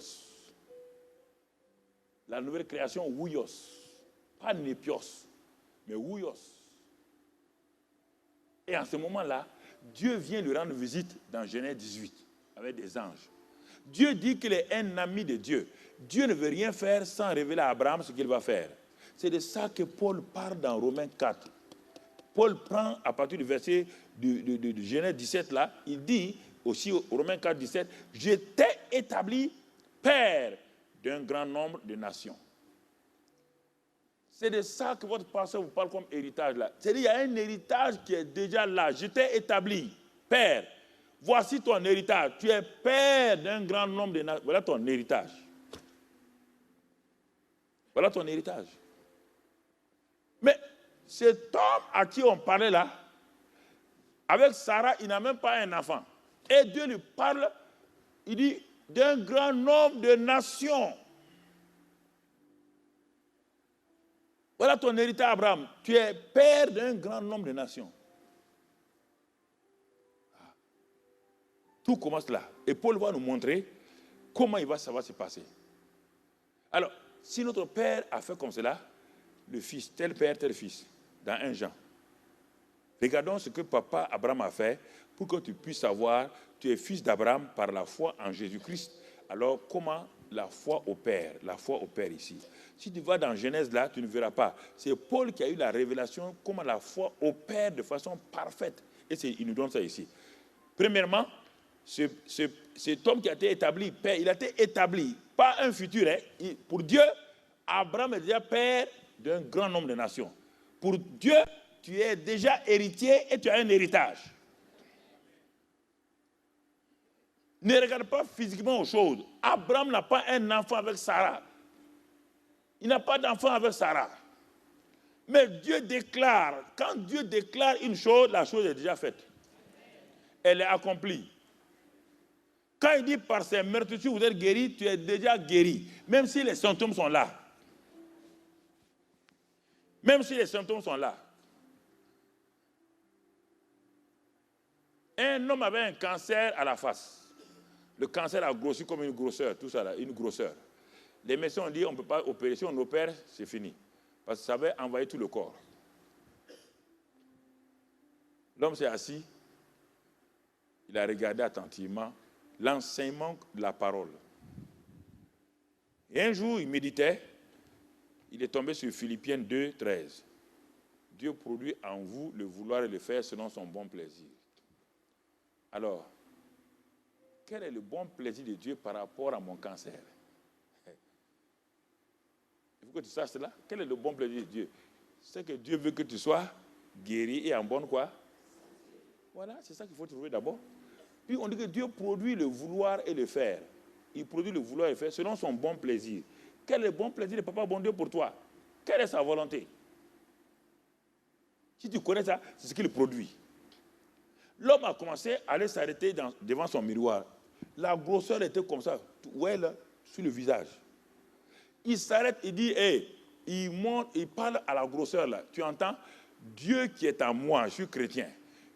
La nouvelle création ouios, pas népios. Mais ouios. Et en ce moment-là, Dieu vient lui rendre visite dans Genèse 18 avec des anges. Dieu dit qu'il est un ami de Dieu. Dieu ne veut rien faire sans révéler à Abraham ce qu'il va faire. C'est de ça que Paul parle dans Romains 4. Paul prend à partir du verset de Genèse 17 là, il dit aussi au Romains 4, 17, j'étais établi père d'un grand nombre de nations. C'est de ça que votre pasteur vous parle comme héritage là. C'est-à-dire qu'il y a un héritage qui est déjà là. Je t'ai établi, père. Voici ton héritage. Tu es père d'un grand nombre de nations. Voilà ton héritage. Voilà ton héritage. Mais cet homme à qui on parlait là, avec Sarah, il n'a même pas un enfant. Et Dieu lui parle, il dit, d'un grand nombre de nations. Voilà ton héritage, Abraham. Tu es père d'un grand nombre de nations. Tout commence là. Et Paul va nous montrer comment ça va se passer. Alors, si notre père a fait comme cela, le fils, tel père, tel fils, dans 1 Jean. Regardons ce que papa Abraham a fait pour que tu puisses savoir, tu es fils d'Abraham par la foi en Jésus-Christ. Alors, comment la foi opère ici? Si tu vas dans Genèse là, tu ne verras pas. C'est Paul qui a eu la révélation comment la foi opère de façon parfaite. Et il nous donne ça ici. Premièrement, cet homme qui a été établi père, il a été établi, pas un futur. Hein. Pour Dieu, Abraham est déjà père d'un grand nombre de nations. Pour Dieu, tu es déjà héritier et tu as un héritage. Ne regarde pas physiquement aux choses. Abraham n'a pas un enfant avec Sarah. Il n'a pas d'enfant avec Sarah. Mais Dieu déclare, quand Dieu déclare une chose, la chose est déjà faite. Elle est accomplie. Quand il dit par ses meurtrissures vous êtes guéri, tu es déjà guéri. Même si les symptômes sont là. Même si les symptômes sont là. Un homme avait un cancer à la face. Le cancer a grossi comme une grosseur, tout ça là, une grosseur. Les médecins ont dit on ne peut pas opérer. Si on opère, c'est fini. Parce que ça va envahir tout le corps. L'homme s'est assis. Il a regardé attentivement l'enseignement de la parole. Et un jour, il méditait. Il est tombé sur Philippiens 2, 13. Dieu produit en vous le vouloir et le faire selon son bon plaisir. Alors, quel est le bon plaisir de Dieu par rapport à mon cancer? Il faut que tu saches cela. Quel est le bon plaisir de Dieu? C'est que Dieu veut que tu sois guéri et en bonne quoi? Voilà, c'est ça qu'il faut trouver d'abord. Puis on dit que Dieu produit le vouloir et le faire. Il produit le vouloir et le faire selon son bon plaisir. Quel est le bon plaisir de Papa bon Dieu pour toi? Quelle est sa volonté? Si tu connais ça, c'est ce qu'il produit. L'homme a commencé à aller s'arrêter devant son miroir. La grosseur était comme ça, ouais, là, sur le visage. Il s'arrête, il dit, hey, il monte, il parle à la grosseur là. Tu entends? Dieu qui est en moi, je suis chrétien.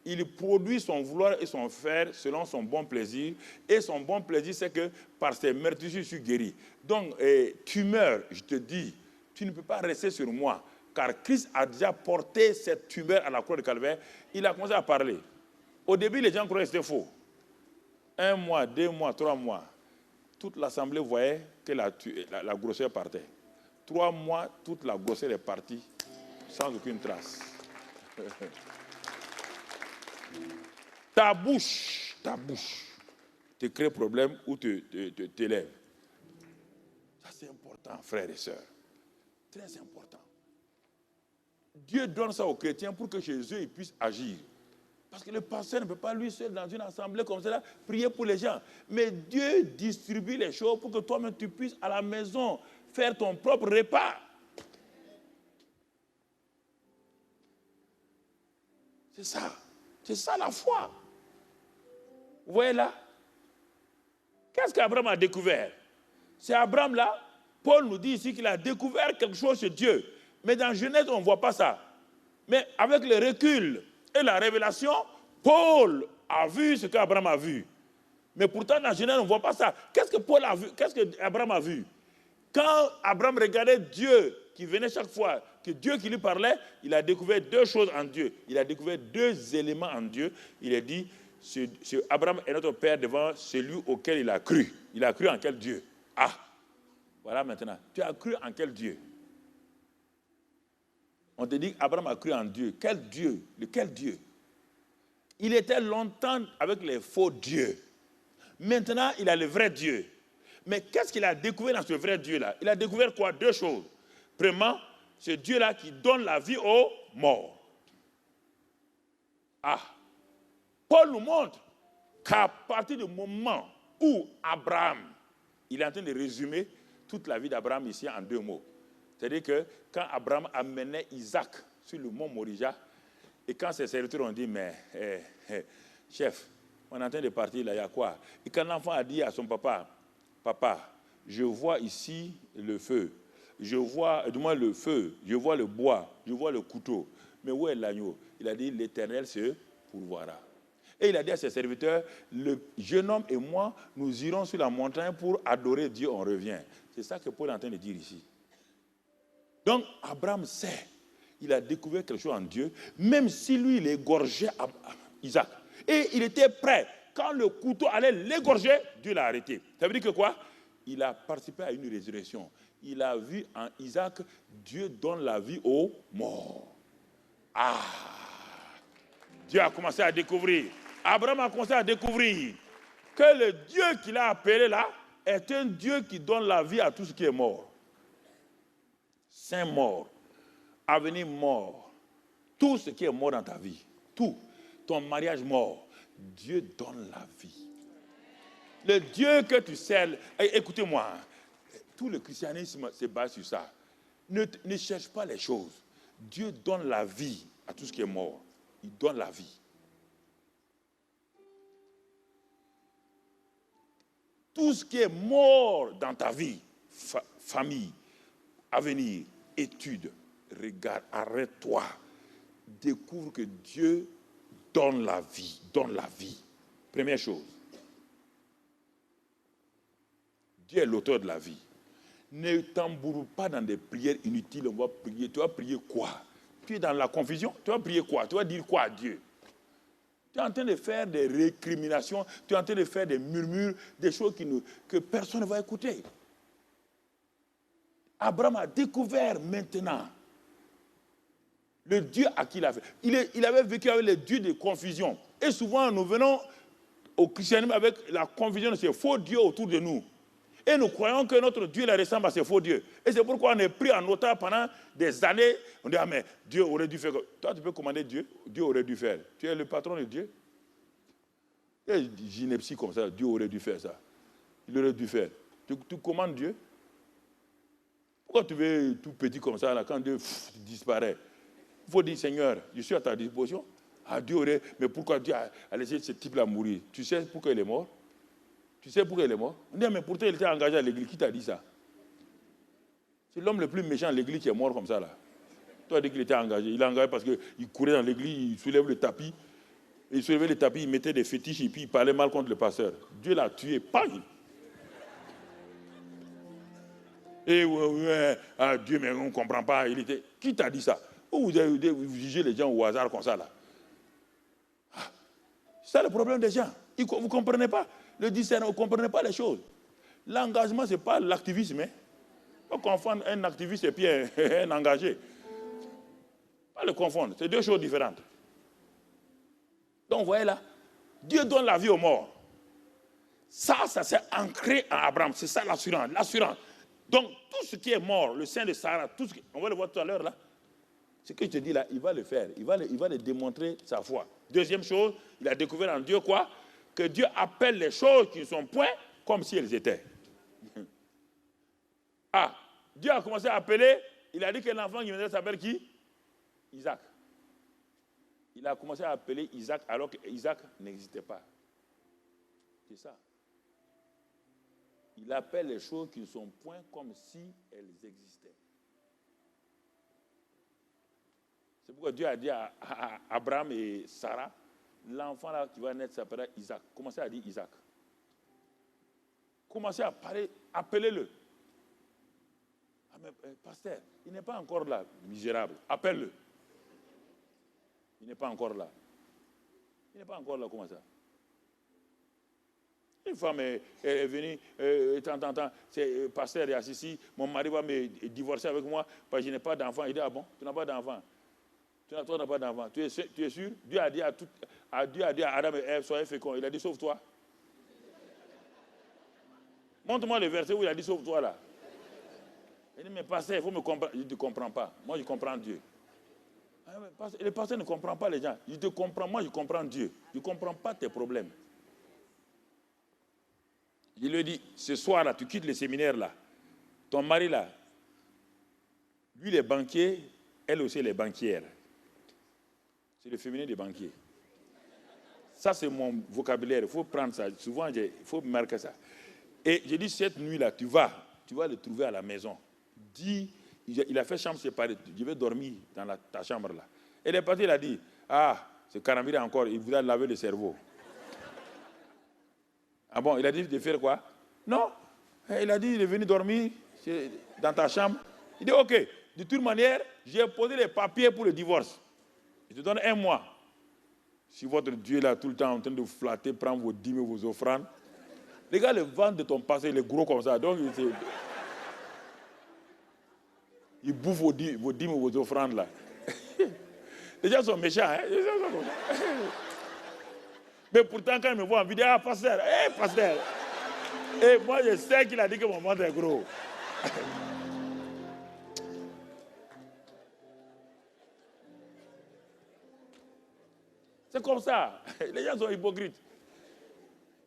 Il produit son vouloir et son faire selon son bon plaisir. Et son bon plaisir, c'est que par ses meurtrissures, je suis guéri. Donc, tu meurs, je te dis, tu ne peux pas rester sur moi. Car Christ a déjà porté cette tumeur à la croix de Calvaire. Il a commencé à parler. Au début, les gens croyaient que c'était faux. 1 mois, 2 mois, 3 mois, toute l'assemblée voyait que la grosseur partait. 3 mois, toute la grosseur est partie sans aucune trace. Ta bouche te crée problème ou t'élève. Ça c'est important, frères et sœurs. Très important. Dieu donne ça aux chrétiens pour que chez eux ils puissent agir. Parce que le pasteur ne peut pas lui seul dans une assemblée comme cela prier pour les gens. Mais Dieu distribue les choses pour que toi-même tu puisses à la maison faire ton propre repas. C'est ça. C'est ça la foi. Vous voyez là? Qu'est-ce qu'Abraham a découvert? C'est Abraham là. Paul nous dit ici qu'il a découvert quelque chose chez Dieu. Mais dans Genèse, on ne voit pas ça. Mais avec le recul et la révélation, Paul a vu ce qu'Abraham a vu. Mais pourtant, dans Genèse, on ne voit pas ça. Qu'est-ce que Paul a vu? Qu'est-ce qu'Abraham a vu? Quand Abraham regardait Dieu qui venait chaque fois, que Dieu qui lui parlait, il a découvert 2 choses en Dieu. Il a découvert 2 éléments en Dieu. Il a dit, Abraham est notre père devant celui auquel il a cru. Il a cru en quel Dieu? Ah, voilà maintenant. Tu as cru en quel Dieu? On te dit qu'Abraham a cru en Dieu. Quel Dieu? Lequel Dieu? Il était longtemps avec les faux dieux. Maintenant, il a le vrai Dieu. Mais qu'est-ce qu'il a découvert dans ce vrai Dieu-là? Il a découvert quoi? 2 choses. Premièrement, ce Dieu-là qui donne la vie aux morts. Ah! Paul nous montre qu'à partir du moment où Abraham, il est en train de résumer toute la vie d'Abraham ici en 2 mots. C'est-à-dire que quand Abraham amenait Isaac sur le mont Morija, et quand ses serviteurs ont dit, mais chef, on est en train de partir là, il y a quoi? Et quand l'enfant a dit à son papa, papa, je vois ici le feu, je vois le feu, je vois le bois, je vois le couteau, mais où est l'agneau? Il a dit, l'Éternel se pourvoira. Et il a dit à ses serviteurs, le jeune homme et moi, nous irons sur la montagne pour adorer Dieu, on revient. C'est ça que Paul est en train de dire ici. Donc, Abraham sait, il a découvert quelque chose en Dieu, même si lui, il égorgeait Isaac. Et il était prêt. Quand le couteau allait l'égorger, Dieu l'a arrêté. Ça veut dire que quoi? Il a participé à une résurrection. Il a vu en Isaac, Dieu donne la vie aux morts. Ah! Dieu a commencé à découvrir. Abraham a commencé à découvrir que le Dieu qu'il a appelé là est un Dieu qui donne la vie à tout ce qui est mort. Saint mort, avenir mort, tout ce qui est mort dans ta vie, tout, ton mariage mort, Dieu donne la vie. Le Dieu que tu sers, écoutez-moi, tout le christianisme se base sur ça. Ne cherche pas les choses. Dieu donne la vie à tout ce qui est mort. Il donne la vie. Tout ce qui est mort dans ta vie, famille, avenir, études, regarde, arrête-toi. Découvre que Dieu donne la vie, donne la vie. Première chose. Dieu est l'auteur de la vie. Ne t'embourbe pas dans des prières inutiles. On va prier. Tu vas prier quoi? Tu es dans la confusion. Tu vas prier quoi? Tu vas dire quoi à Dieu? Tu es en train de faire des récriminations. Tu es en train de faire des murmures, des choses que personne ne va écouter. Abraham a découvert maintenant le Dieu à qui il a fait. Il avait vécu avec les dieux de confusion. Et souvent, nous venons au christianisme avec la confusion de ces faux dieux autour de nous. Et nous croyons que notre Dieu la ressemble à ces faux dieux. Et c'est pourquoi on est pris en otage pendant des années. On dit, ah mais Dieu aurait dû faire. Toi, tu peux commander Dieu. Dieu aurait dû faire. Tu es le patron de Dieu. Et gynécie comme ça, Dieu aurait dû faire ça. Il aurait dû faire. Tu commandes Dieu. Pourquoi tu veux tout petit comme ça, là, quand Dieu disparaît? Il faut dire, Seigneur, je suis à ta disposition. Ah, Dieu aurait. Mais pourquoi Dieu a laissé ce type-là mourir? Tu sais pourquoi il est mort? Tu sais pourquoi il est mort? On dit, mais pourtant il était engagé à l'église. Qui t'a dit ça? C'est l'homme le plus méchant à l'église qui est mort comme ça, là. Toi, dit qu'il était engagé. Il est engagé parce qu'il courait dans l'église, il soulève le tapis. Il soulevait le tapis, il mettait des fétiches et puis il parlait mal contre le pasteur. Dieu l'a tué. Bang! Et ah, Dieu, mais on ne comprend pas. Qui t'a dit ça? Vous jugez les gens au hasard comme ça, là. Ah, c'est ça le problème des gens. Vous ne comprenez pas. Le discernement, vous ne comprenez pas les choses. L'engagement, ce n'est pas l'activisme. Hein. Pas confondre un activiste et puis un engagé. Pas le confondre, c'est deux choses différentes. Donc, vous voyez là, Dieu donne la vie aux morts. Ça s'est ancré en Abraham. C'est ça l'assurance. L'assurance. Donc, tout ce qui est mort, le sein de Sarah, tout ce qui, on va le voir tout à l'heure là, ce que je te dis là, il va le faire. Il va le démontrer sa foi. Deuxième chose, il a découvert en Dieu quoi? Que Dieu appelle les choses qui ne sont point comme si elles étaient. Ah, Dieu a commencé à appeler, il a dit que l'enfant qui venait s'appelle qui? Isaac. Il a commencé à appeler Isaac alors qu'Isaac n'existait pas. C'est ça. Il appelle les choses qui ne sont point comme si elles existaient. C'est pourquoi Dieu a dit à Abraham et Sarah, l'enfant là qui va naître s'appellera Isaac. Commencez à dire Isaac. Commencez à parler, appelez-le. Ah mais pasteur, il n'est pas encore là, misérable. Appelle-le. Il n'est pas encore là. Il n'est pas encore là, comment ça? Une femme est venue, c'est pasteur, il est assis ici, mon mari va me divorcer avec moi parce que je n'ai pas d'enfant. Il dit, ah bon, tu n'as pas d'enfant? Toi, n'as pas d'enfant. Tu es sûr? Dieu a dit à Adam et Ève, soyez féconds. Il a dit, sauve-toi. Montre-moi le verset où il a dit, sauve-toi là. Il dit, mais pasteur, il faut me comprendre. Je ne te comprends pas. Moi, je comprends Dieu. Le pasteur ne comprend pas les gens. Je te comprends, moi, je comprends Dieu. Je ne comprends pas tes problèmes. Je lui ai dit, ce soir-là, tu quittes le séminaire là. Ton mari là, lui, il est banquier, elle aussi, elle est banquière. C'est le féminin des banquiers. Ça, c'est mon vocabulaire. Il faut prendre ça. Souvent, il faut marquer ça. Et j'ai dit, cette nuit-là, tu vas le trouver à la maison. Dis, il a fait chambre séparée. Je vais dormir dans ta chambre là. Elle est partie, il a dit, ah, ce Karambira encore, il voudrait laver le cerveau. Ah bon, il a dit de faire quoi? Non. Il a dit, il est venu dormir dans ta chambre. Il dit, ok, de toute manière, j'ai posé les papiers pour le divorce. Je te donne 1 mois. Si votre Dieu est là tout le temps en train de vous flatter, prendre vos dîmes et vos offrandes. Les gars, le ventre de ton passé, il est gros comme ça. Donc, il bouffe vos dîmes et vos offrandes là. Les gens sont méchants, hein? Mais pourtant, quand ils me voient en vidéo, ah, pasteur, pasteur. Et moi, je sais qu'il a dit que mon ventre est gros. C'est comme ça. Les gens sont hypocrites.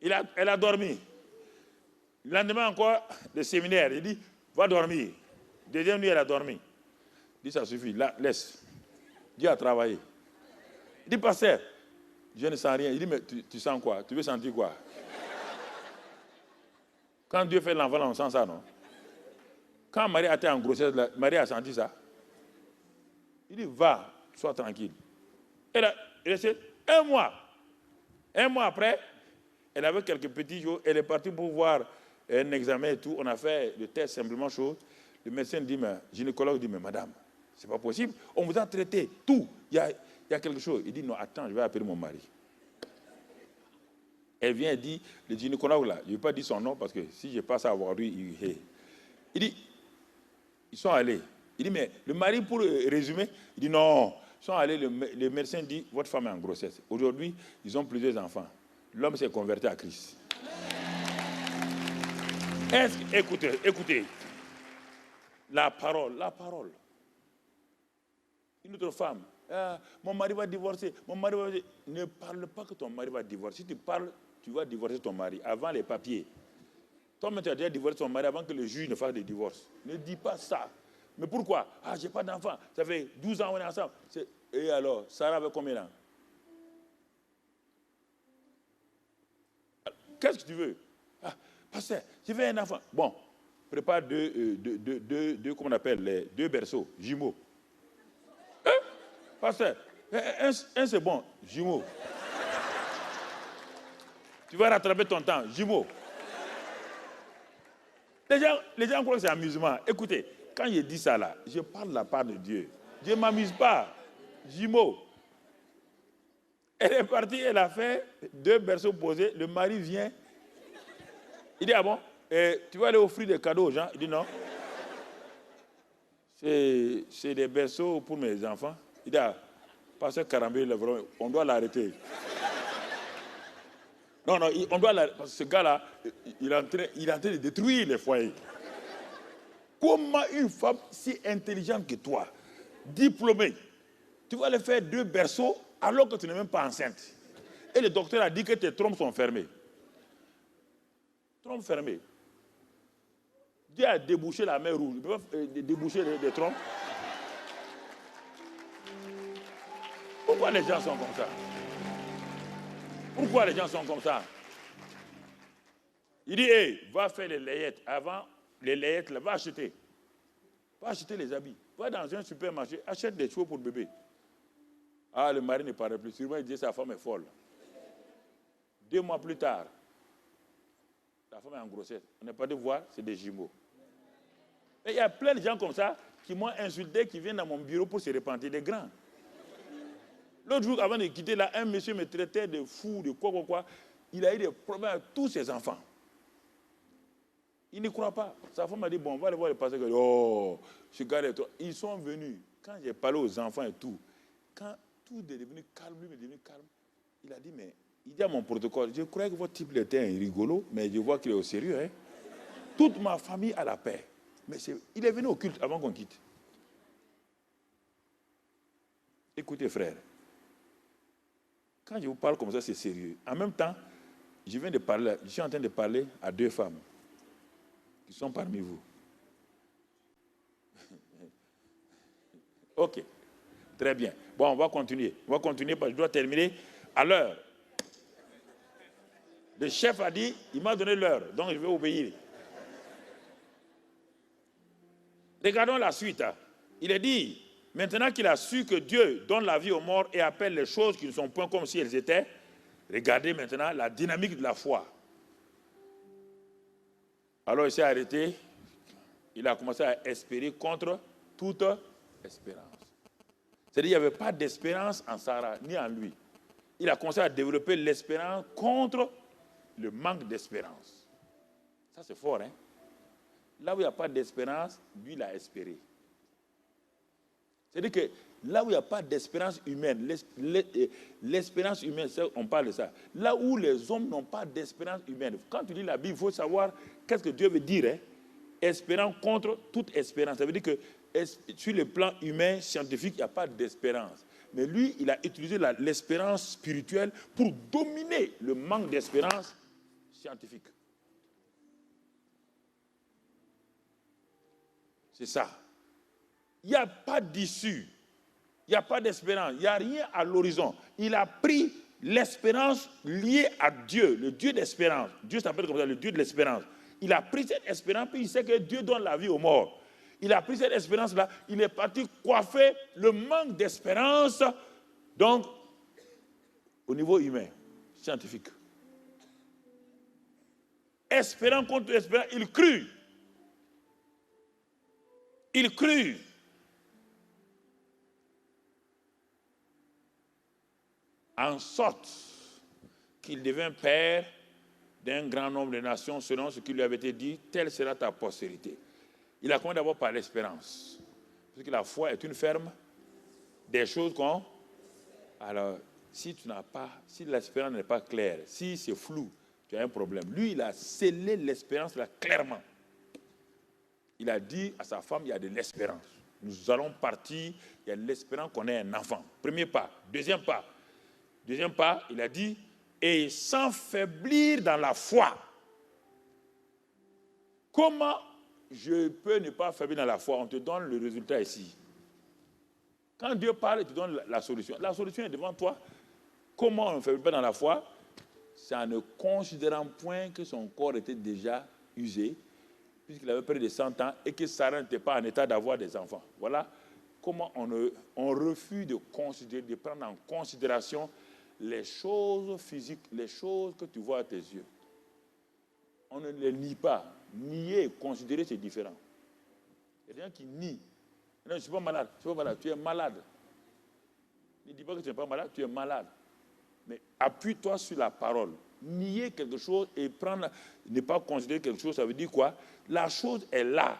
Elle a dormi. Le lendemain encore, le séminaire, il dit, va dormir. Deuxième nuit, elle a dormi. Il dit, ça suffit, là, laisse. Dieu a travaillé. Il dit, pasteur, je ne sens rien. Il dit, mais tu sens quoi? Tu veux sentir quoi? Quand Dieu fait l'enfant, on sent ça, non? Quand Marie a été en grossesse, Marie a senti ça. Il dit, va, sois tranquille. Elle a resté 1 mois. 1 mois après, elle avait quelques petits jours. Elle est partie pour voir un examen et tout. On a fait le test simplement chose. Le médecin dit, mais, le gynécologue dit, mais madame, c'est pas possible. On vous a traité tout. Il y a quelque chose. Il dit, non, attends, je vais appeler mon mari. Elle vient et dit, le gynécologue là, je ne vais pas dire son nom parce que si je passe à voir lui, il dit, ils sont allés. Il dit, mais le mari, pour résumer, il dit, non, ils sont allés, le médecin dit, votre femme est en grossesse. Aujourd'hui, ils ont plusieurs enfants. L'homme s'est converti à Christ. Écoutez, la parole. Une autre femme, mon mari va divorcer, Ne parle pas que ton mari va divorcer. Si tu parles, tu vas divorcer ton mari avant les papiers. Toi-même, tu as déjà divorcé ton mari avant que le juge ne fasse des divorces. Ne dis pas ça. Mais pourquoi? Ah, j'ai pas d'enfant. Ça fait 12 ans qu'on est ensemble. Et alors, Sarah avait combien d'années? Qu'est-ce que tu veux? Ah, pasteur, je veux un enfant. Bon, prépare deux comment on appelle, les 2 berceaux, jumeaux. Pasteur, un c'est bon, jumeaux. Tu vas rattraper ton temps, jumeaux. Les gens croient que c'est amusement. Écoutez, quand je dis ça là, je parle de la part de Dieu. Je ne m'amuse pas. Jumeaux. Elle est partie, elle a fait 2 berceaux posés. Le mari vient, Il dit, ah bon, tu vas aller offrir des cadeaux aux gens? Il dit, non. C'est des berceaux pour mes enfants. Il dit, ah, pasteur Karambé, on doit l'arrêter. Non, on doit l'arrêter. Parce que ce gars-là, il est en train de détruire les foyers. Comment une femme si intelligente que toi, diplômée, tu vas aller faire 2 berceaux alors que tu n'es même pas enceinte? Et le docteur a dit que tes trompes sont fermées. Trompes fermées. Dieu a débouché la mer rouge. Il peut pas déboucher les trompes. Pourquoi les gens sont comme ça? Pourquoi les gens sont comme ça? Il dit, hey, va faire les layettes. Avant, les layettes, là, va acheter. Va acheter les habits. Va dans un supermarché, achète des cheveux pour le bébé. Ah, le mari ne paraît plus. Sûrement, il dit, sa femme est folle. 2 mois plus tard, la femme est en grossesse. On n'est pas de voir, c'est des jumeaux. Et il y a plein de gens comme ça qui m'ont insulté, qui viennent dans mon bureau pour se repentir des grands. L'autre jour, avant de quitter là, un monsieur me traitait de fou, de quoi. Il a eu des problèmes avec tous ses enfants. Il ne croit pas. Sa femme m'a dit, bon, on va aller voir le pasteur. Oh, je garde toi. Ils sont venus. Quand j'ai parlé aux enfants et tout, quand tout est devenu calme, lui est devenu calme, il a dit, mais il dit à mon protocole, je croyais que votre type était un rigolo, mais je vois qu'il est au sérieux. Hein. Toute ma famille a la paix. Mais il est venu au culte avant qu'on quitte. Écoutez, frère, quand je vous parle comme ça, c'est sérieux. En même temps, je suis en train de parler à 2 femmes qui sont parmi vous. Ok, très bien. Bon, on va continuer. On va continuer parce que je dois terminer à l'heure. Le chef a dit, il m'a donné l'heure, donc je vais obéir. Regardons la suite. Il est dit, maintenant qu'il a su que Dieu donne la vie aux morts et appelle les choses qui ne sont point comme si elles étaient, regardez maintenant la dynamique de la foi. Alors il s'est arrêté, il a commencé à espérer contre toute espérance. C'est-à-dire qu'il n'y avait pas d'espérance en Sarah, ni en lui. Il a commencé à développer l'espérance contre le manque d'espérance. Ça c'est fort, hein? Là où il n'y a pas d'espérance, lui il a espéré. C'est-à-dire que là où il n'y a pas d'espérance humaine, l'espérance humaine, on parle de ça. Là où les hommes n'ont pas d'espérance humaine, quand tu lis la Bible, il faut savoir qu'est-ce que Dieu veut dire. Hein? Espérant contre toute espérance. Ça veut dire que sur le plan humain, scientifique, il n'y a pas d'espérance. Mais lui, il a utilisé l'espérance spirituelle pour dominer le manque d'espérance scientifique. C'est ça. Il n'y a pas d'issue. Il n'y a pas d'espérance. Il n'y a rien à l'horizon. Il a pris l'espérance liée à Dieu, le Dieu d'espérance. Dieu s'appelle comme ça, le Dieu de l'espérance. Il a pris cette espérance, puis il sait que Dieu donne la vie aux morts. Il a pris cette espérance-là, il est parti coiffer le manque d'espérance, donc, au niveau humain, scientifique. Espérant contre espérant, il crut. Il crut. En sorte qu'il devint père d'un grand nombre de nations, selon ce qui lui avait été dit, telle sera ta postérité. Il a commencé d'abord par l'espérance. Parce que la foi est une ferme des choses qu'on... Alors, si tu n'as pas, si l'espérance n'est pas claire, si c'est flou, tu as un problème. Lui, il a scellé l'espérance là clairement. Il a dit à sa femme, il y a de l'espérance. Nous allons partir, il y a de l'espérance qu'on ait un enfant. Premier pas. Deuxième pas, il a dit, et sans faiblir dans la foi. Comment je peux ne pas faiblir dans la foi? On te donne le résultat ici. Quand Dieu parle, il te donne la solution. La solution est devant toi. Comment on ne faiblit pas dans la foi? C'est en ne considérant point que son corps était déjà usé, puisqu'il avait près de 100 ans, et que Sarah n'était pas en état d'avoir des enfants. Voilà comment on refuse de considérer, de prendre en considération les choses physiques, les choses que tu vois à tes yeux. On ne les nie pas. Nier et considérer, c'est différent. Il y a des gens qui nient. Non, je ne suis pas malade. Je suis pas malade. Tu es malade. Ne dis pas que tu n'es pas malade, tu es malade. Mais appuie-toi sur la parole. Nier quelque chose et ne pas considérer quelque chose, ça veut dire quoi? La chose est là,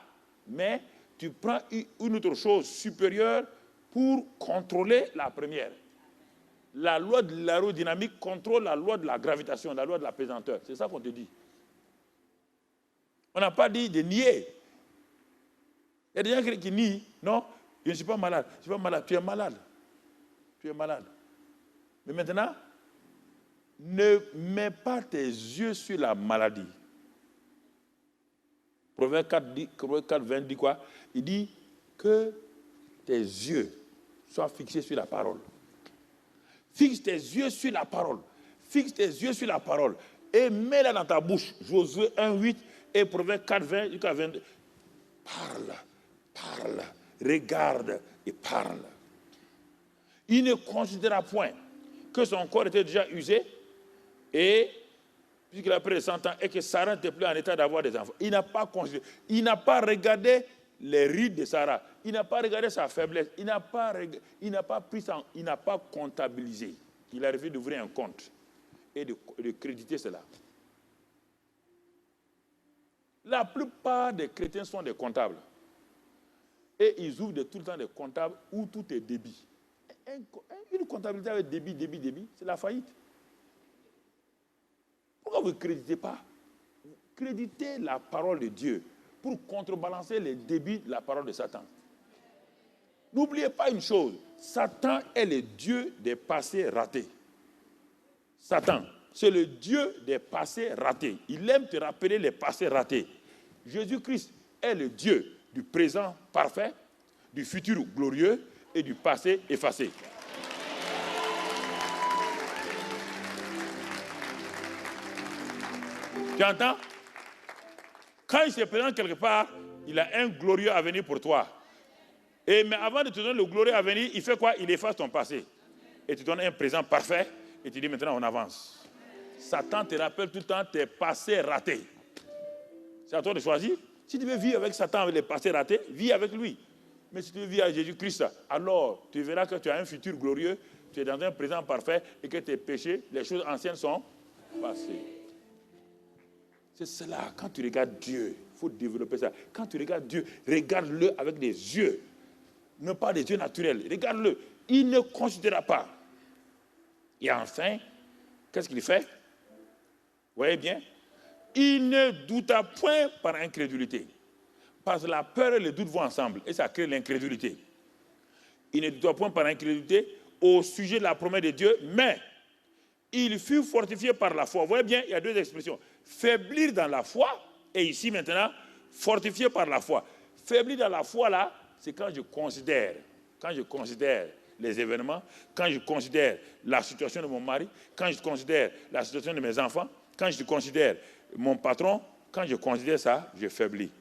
mais tu prends une autre chose supérieure pour contrôler la première. La loi de l'aérodynamique contrôle la loi de la gravitation, la loi de la pesanteur. C'est ça qu'on te dit. On n'a pas dit de nier. Il y a des gens qui nient. Non, je ne suis pas malade. Je ne suis pas malade. Tu es malade. Tu es malade. Mais maintenant, ne mets pas tes yeux sur la maladie. Proverbe 4, 20 dit quoi? Il dit que tes yeux soient fixés sur la parole. Fixe tes yeux sur la parole. Fixe tes yeux sur la parole. Et mets-la dans ta bouche. Josué 1, 8 et Proverbe 4, 20 jusqu'à 22. Parle, parle, regarde et parle. Il ne considéra point que son corps était déjà usé et puisqu'il a près de 100 ans et que Sarah n'était plus en état d'avoir des enfants. Il n'a pas considéré. Il n'a pas regardé les rides de Sarah. Il n'a pas regardé sa faiblesse. Il n'a pas comptabilisé. Il a refusé d'ouvrir un compte et de créditer cela. La plupart des chrétiens sont des comptables. Et ils ouvrent tout le temps des comptables où tout est débit. Une comptabilité avec débit, c'est la faillite. Pourquoi vous ne créditez pas? Créditez la parole de Dieu pour contrebalancer les débits de la parole de Satan. N'oubliez pas une chose, Satan est le Dieu des passés ratés. Satan, c'est le Dieu des passés ratés. Il aime te rappeler les passés ratés. Jésus-Christ est le Dieu du présent parfait, du futur glorieux et du passé effacé. Tu entends? Quand il se présente quelque part, il a un glorieux avenir pour toi. Mais avant de te donner le glorieux avenir, il fait quoi? Il efface ton passé. Et tu donnes un présent parfait et tu dis maintenant on avance. Satan te rappelle tout le temps tes passés ratés. C'est à toi de choisir. Si tu veux vivre avec Satan, avec les passés ratés, vis avec lui. Mais si tu veux vivre avec Jésus-Christ, alors tu verras que tu as un futur glorieux, tu es dans un présent parfait et que tes péchés, les choses anciennes sont passées. C'est cela, quand tu regardes Dieu, il faut développer ça. Quand tu regardes Dieu, regarde-le avec des yeux, non pas des yeux naturels. Regarde-le, il ne considéra pas. Et enfin, qu'est-ce qu'il fait? Vous voyez bien? Il ne douta point par incrédulité. Parce que la peur et le doute vont ensemble, et ça crée l'incrédulité. Il ne douta point par incrédulité au sujet de la promesse de Dieu, mais il fut fortifié par la foi. Vous voyez bien, il y a deux expressions. Faiblir dans la foi, et ici maintenant, fortifié par la foi. Faiblir dans la foi, là, c'est quand je considère les événements, quand je considère la situation de mon mari, quand je considère la situation de mes enfants, quand je considère mon patron, quand je considère ça, je faiblis.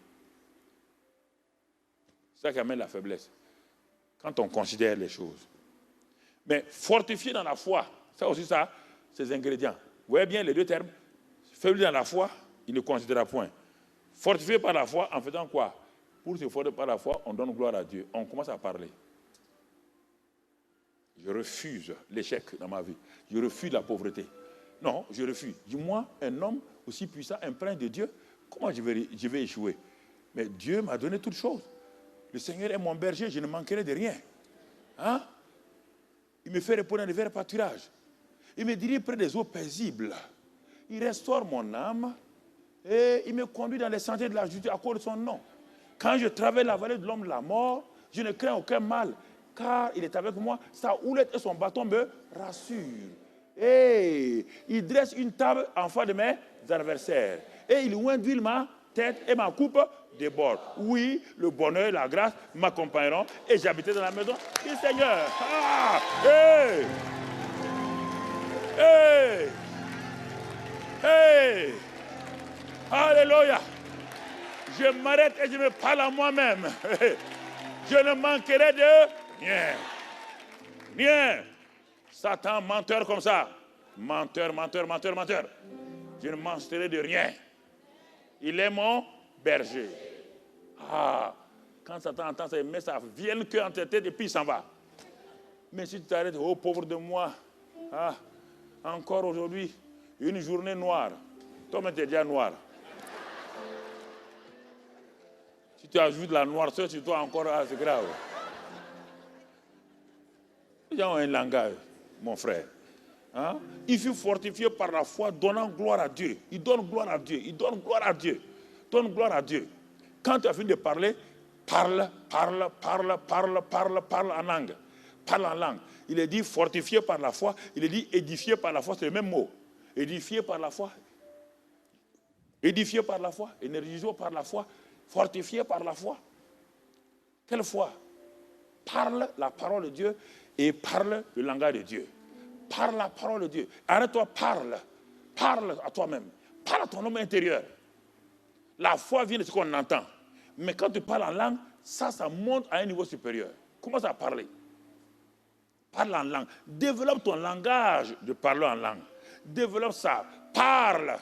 C'est ça qui amène la faiblesse. Quand on considère les choses. Mais fortifié dans la foi, ça aussi, ça, ces ingrédients. Vous voyez bien les deux termes? Faible dans la foi, il ne considéra point. Fortifié par la foi, en faisant quoi? Pour se fortifier par la foi, on donne gloire à Dieu. On commence à parler. Je refuse l'échec dans ma vie. Je refuse la pauvreté. Non, je refuse. Dis-moi, un homme aussi puissant, un prince de Dieu, comment je vais échouer? Mais Dieu m'a donné toutes choses. Le Seigneur est mon berger, je ne manquerai de rien. Hein? Il me fait répondre à des verts pâturages. Il me dirige près des eaux paisibles. Il restaure mon âme et il me conduit dans les sentiers de la justice à cause de son nom. Quand je traverse la vallée de l'homme de la mort, je ne crains aucun mal, car il est avec moi. Sa houlette et son bâton me rassurent. Et il dresse une table en face de mes adversaires. Et il oint d'huile ma tête et ma coupe déborde. Oui, le bonheur et la grâce m'accompagneront et j'habiterai dans la maison du Seigneur. Ah! Hey! Hey! Hey! Alléluia! Je m'arrête et je me parle à moi-même. Je ne manquerai de rien. Rien. Satan, menteur comme ça. Menteur, menteur, menteur, menteur. Je ne manquerai de rien. Il est mon berger. Ah! Quand Satan entend ça, il met sa vienne queue entre tes têtes et puis il s'en va. Mais si tu t'arrêtes, oh pauvre de moi, ah, encore aujourd'hui, Une journée noire. Toi-même, tu es déjà noir. Si tu ajoutes la noirceur sur toi encore, c'est grave. Les gens ont un langage, mon frère. Hein? Il fut fortifié par la foi, donnant gloire à Dieu. Il donne gloire à Dieu. Il donne gloire à Dieu. Donne gloire à Dieu. Quand tu as fini de parler, parle en langue. Parle en langue. Il est dit fortifié par la foi. Il est dit édifié par la foi. C'est le même mot. Édifié par la foi. Édifié par la foi. Énergisé par la foi. Fortifié par la foi. Quelle foi? Parle la parole de Dieu et parle le langage de Dieu. Parle la parole de Dieu. Arrête-toi, parle. Parle à toi-même. Parle à ton homme intérieur. La foi vient de ce qu'on entend. Mais quand tu parles en langue, ça monte à un niveau supérieur. Commence à parler. Parle en langue. Développe ton langage de parler en langue. Développe ça. Parle.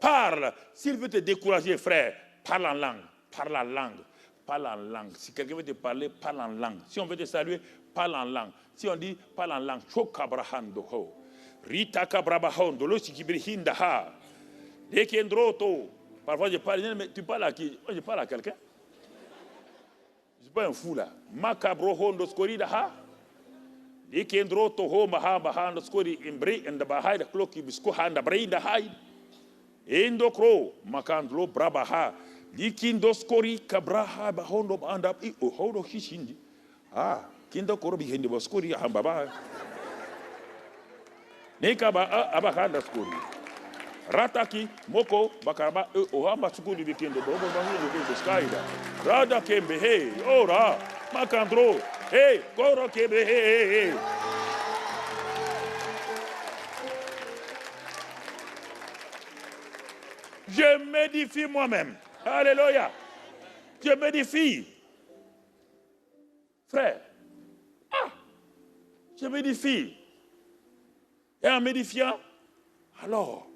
Parle. S'il veut te décourager, frère, parle en langue. Parle en langue. Parle en langue. Si quelqu'un veut te parler, parle en langue. Si on veut te saluer, parle en langue. Si on dit, parle en langue. Chokabrahandoho. Rita kabrabahondo. Lo sikibrihindaha. Dekendroto. Parfois, je parle, mais tu parles à qui? Moi, je parle à quelqu'un. Je ne suis pas un fou là. Makabrohondo skoridaha. Dekendroto ho mahambahando skori imbri and the bahai clocky bisco hand the brain the hide. Endokro makandlo brabaha. Likindoskori kabraha bahondo and up hodo hishindi. Ah, kindokoro behind the boskori hambaba. Nekaba abahanda skori. Rataki, Moko, Bakaraba, Ohama Sukudi became the Bobo the Skyda. Rada Kembe, hey, Ora, Makandro, hey, Koro Kembe, hey. Je m'édifie moi-même. Alléluia. Je m'édifie. Frère, je m'édifie. Et en m'édifiant, alors,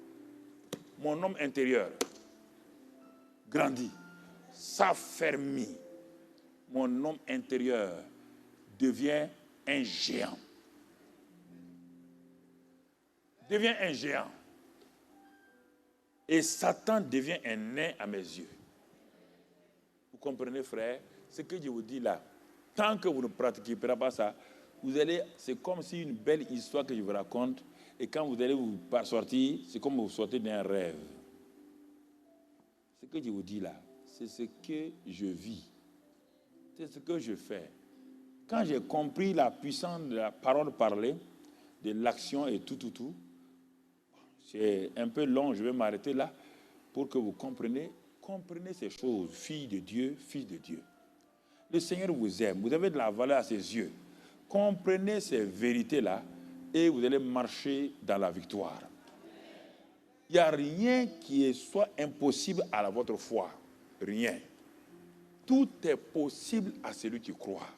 mon homme intérieur grandit, s'affermit. Mon homme intérieur devient un géant. Devient un géant. Et Satan devient un nain à mes yeux. Vous comprenez, frère? Ce que je vous dis là, tant que vous ne pratiquez pas ça, vous allez, c'est comme si une belle histoire que je vous raconte, et quand vous allez vous sortir, c'est comme vous sortez d'un rêve. Ce que je vous dis là, c'est ce que je vis. C'est ce que je fais. Quand j'ai compris la puissance de la parole parlée, de l'action et tout, c'est un peu long, je vais m'arrêter là pour que vous compreniez ces choses, fille de Dieu, fils de Dieu. Le Seigneur vous aime, vous avez de la valeur à ses yeux. Comprenez ces vérités-là et vous allez marcher dans la victoire. Il n'y a rien qui soit impossible à votre foi. Rien. Tout est possible à celui qui croit.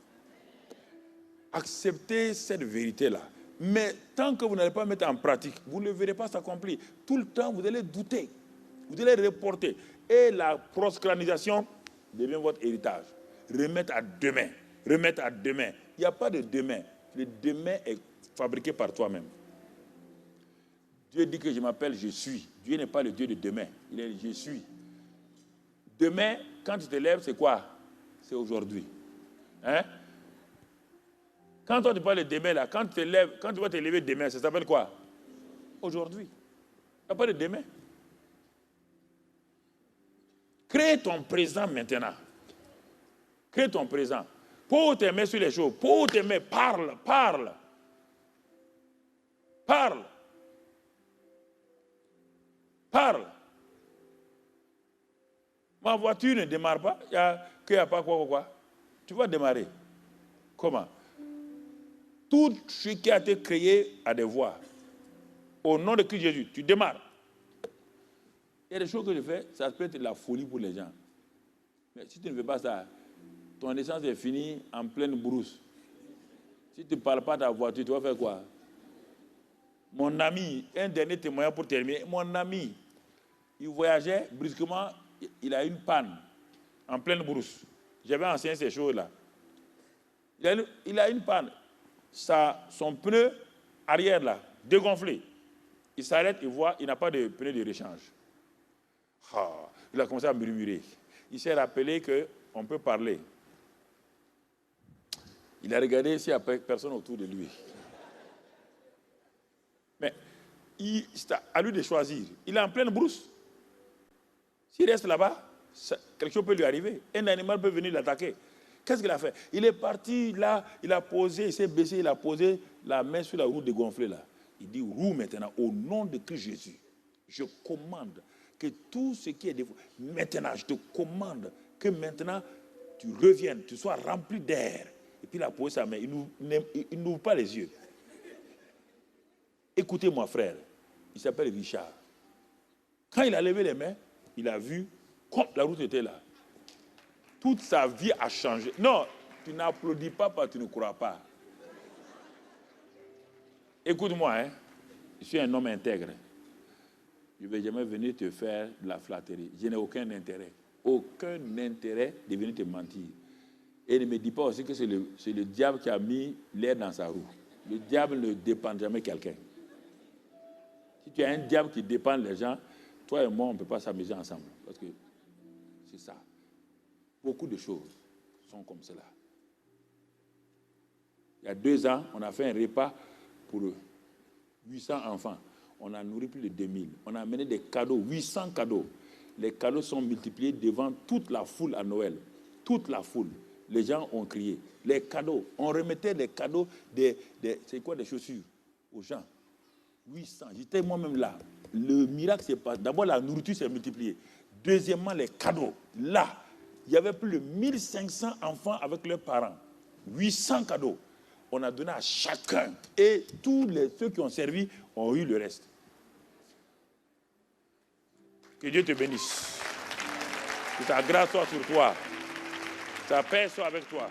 Acceptez cette vérité-là. Mais tant que vous n'allez pas mettre en pratique, vous ne verrez pas s'accomplir. Tout le temps, vous allez douter. Vous allez reporter. Et la proscranisation devient votre héritage. Remettre à demain. Remettre à demain. Il n'y a pas de demain. Le demain est fabriqué par toi-même. Dieu dit que je m'appelle je suis. Dieu n'est pas le Dieu de demain. Il est je suis. Demain, quand tu te lèves, c'est quoi? C'est aujourd'hui. Hein? Quand on te parle de demain, là, quand tu vas te lever demain, ça s'appelle quoi? Aujourd'hui. Il n'y a pas de demain. Crée ton présent maintenant. Crée ton présent. Pose tes mains sur les choses. Pose tes mains. Parle. Ma voiture ne démarre pas. Il n'y a pas quoi. Tu vas démarrer. Comment? Tout ce qui a été créé a des voies. Au nom de Christ Jésus, tu démarres. Il y a des choses que je fais, ça peut être la folie pour les gens. Mais si tu ne fais pas ça, ton essence est finie en pleine brousse. Si tu ne parles pas de ta voiture, tu vas faire quoi? Mon ami, un dernier témoignage pour terminer. Mon ami, il voyageait brusquement, il a une panne en pleine brousse. J'avais enseigné ces choses-là. Il a une panne. Son pneu arrière, là, dégonflé. Il s'arrête, il voit, il n'a pas de pneu de rechange. Il a commencé à murmurer. Il s'est rappelé qu'on peut parler. Il a regardé s'il n'y a personne autour de lui. Mais c'est à lui de choisir. Il est en pleine brousse. S'il reste là-bas, quelque chose peut lui arriver. Un animal peut venir l'attaquer. Qu'est-ce qu'il a fait? Il est parti là, il a posé, il s'est baissé, il a posé la main sur la roue dégonflée là. Il dit, roue maintenant, au nom de Christ Jésus, je commande que tout ce qui est défaut, maintenant, je te commande que maintenant, tu reviennes, tu sois rempli d'air. Et puis il a posé sa main, il n'ouvre pas les yeux. Écoutez-moi, frère, il s'appelle Richard. Quand il a levé les mains, il a vu, comme la route était là. Toute sa vie a changé. Non, tu n'applaudis pas parce que tu ne crois pas. Écoute-moi, hein, je suis un homme intègre. Je ne vais jamais venir te faire de la flatterie. Je n'ai aucun intérêt. Aucun intérêt de venir te mentir. Et ne me dis pas aussi que c'est le diable qui a mis l'air dans sa roue. Le diable ne dépend jamais de quelqu'un. Si tu as un diable qui dépend des gens, toi et moi, on ne peut pas s'amuser ensemble. Parce que c'est ça. Beaucoup de choses sont comme cela. Il y a 2 ans, on a fait un repas pour 800 enfants. On a nourri plus de 2000. On a amené des cadeaux, 800 cadeaux. Les cadeaux sont multipliés devant toute la foule à Noël. Toute la foule. Les gens ont crié. Les cadeaux. On remettait les cadeaux c'est quoi, des chaussures aux gens. 800. J'étais moi-même là. Le miracle, c'est pas. D'abord, la nourriture s'est multipliée. Deuxièmement, les cadeaux. Là, il y avait plus de 1500 enfants avec leurs parents. 800 cadeaux. On a donné à chacun. Et tous ceux qui ont servi ont eu le reste. Que Dieu te bénisse. Que ta grâce soit sur toi. Ta paix soit avec toi.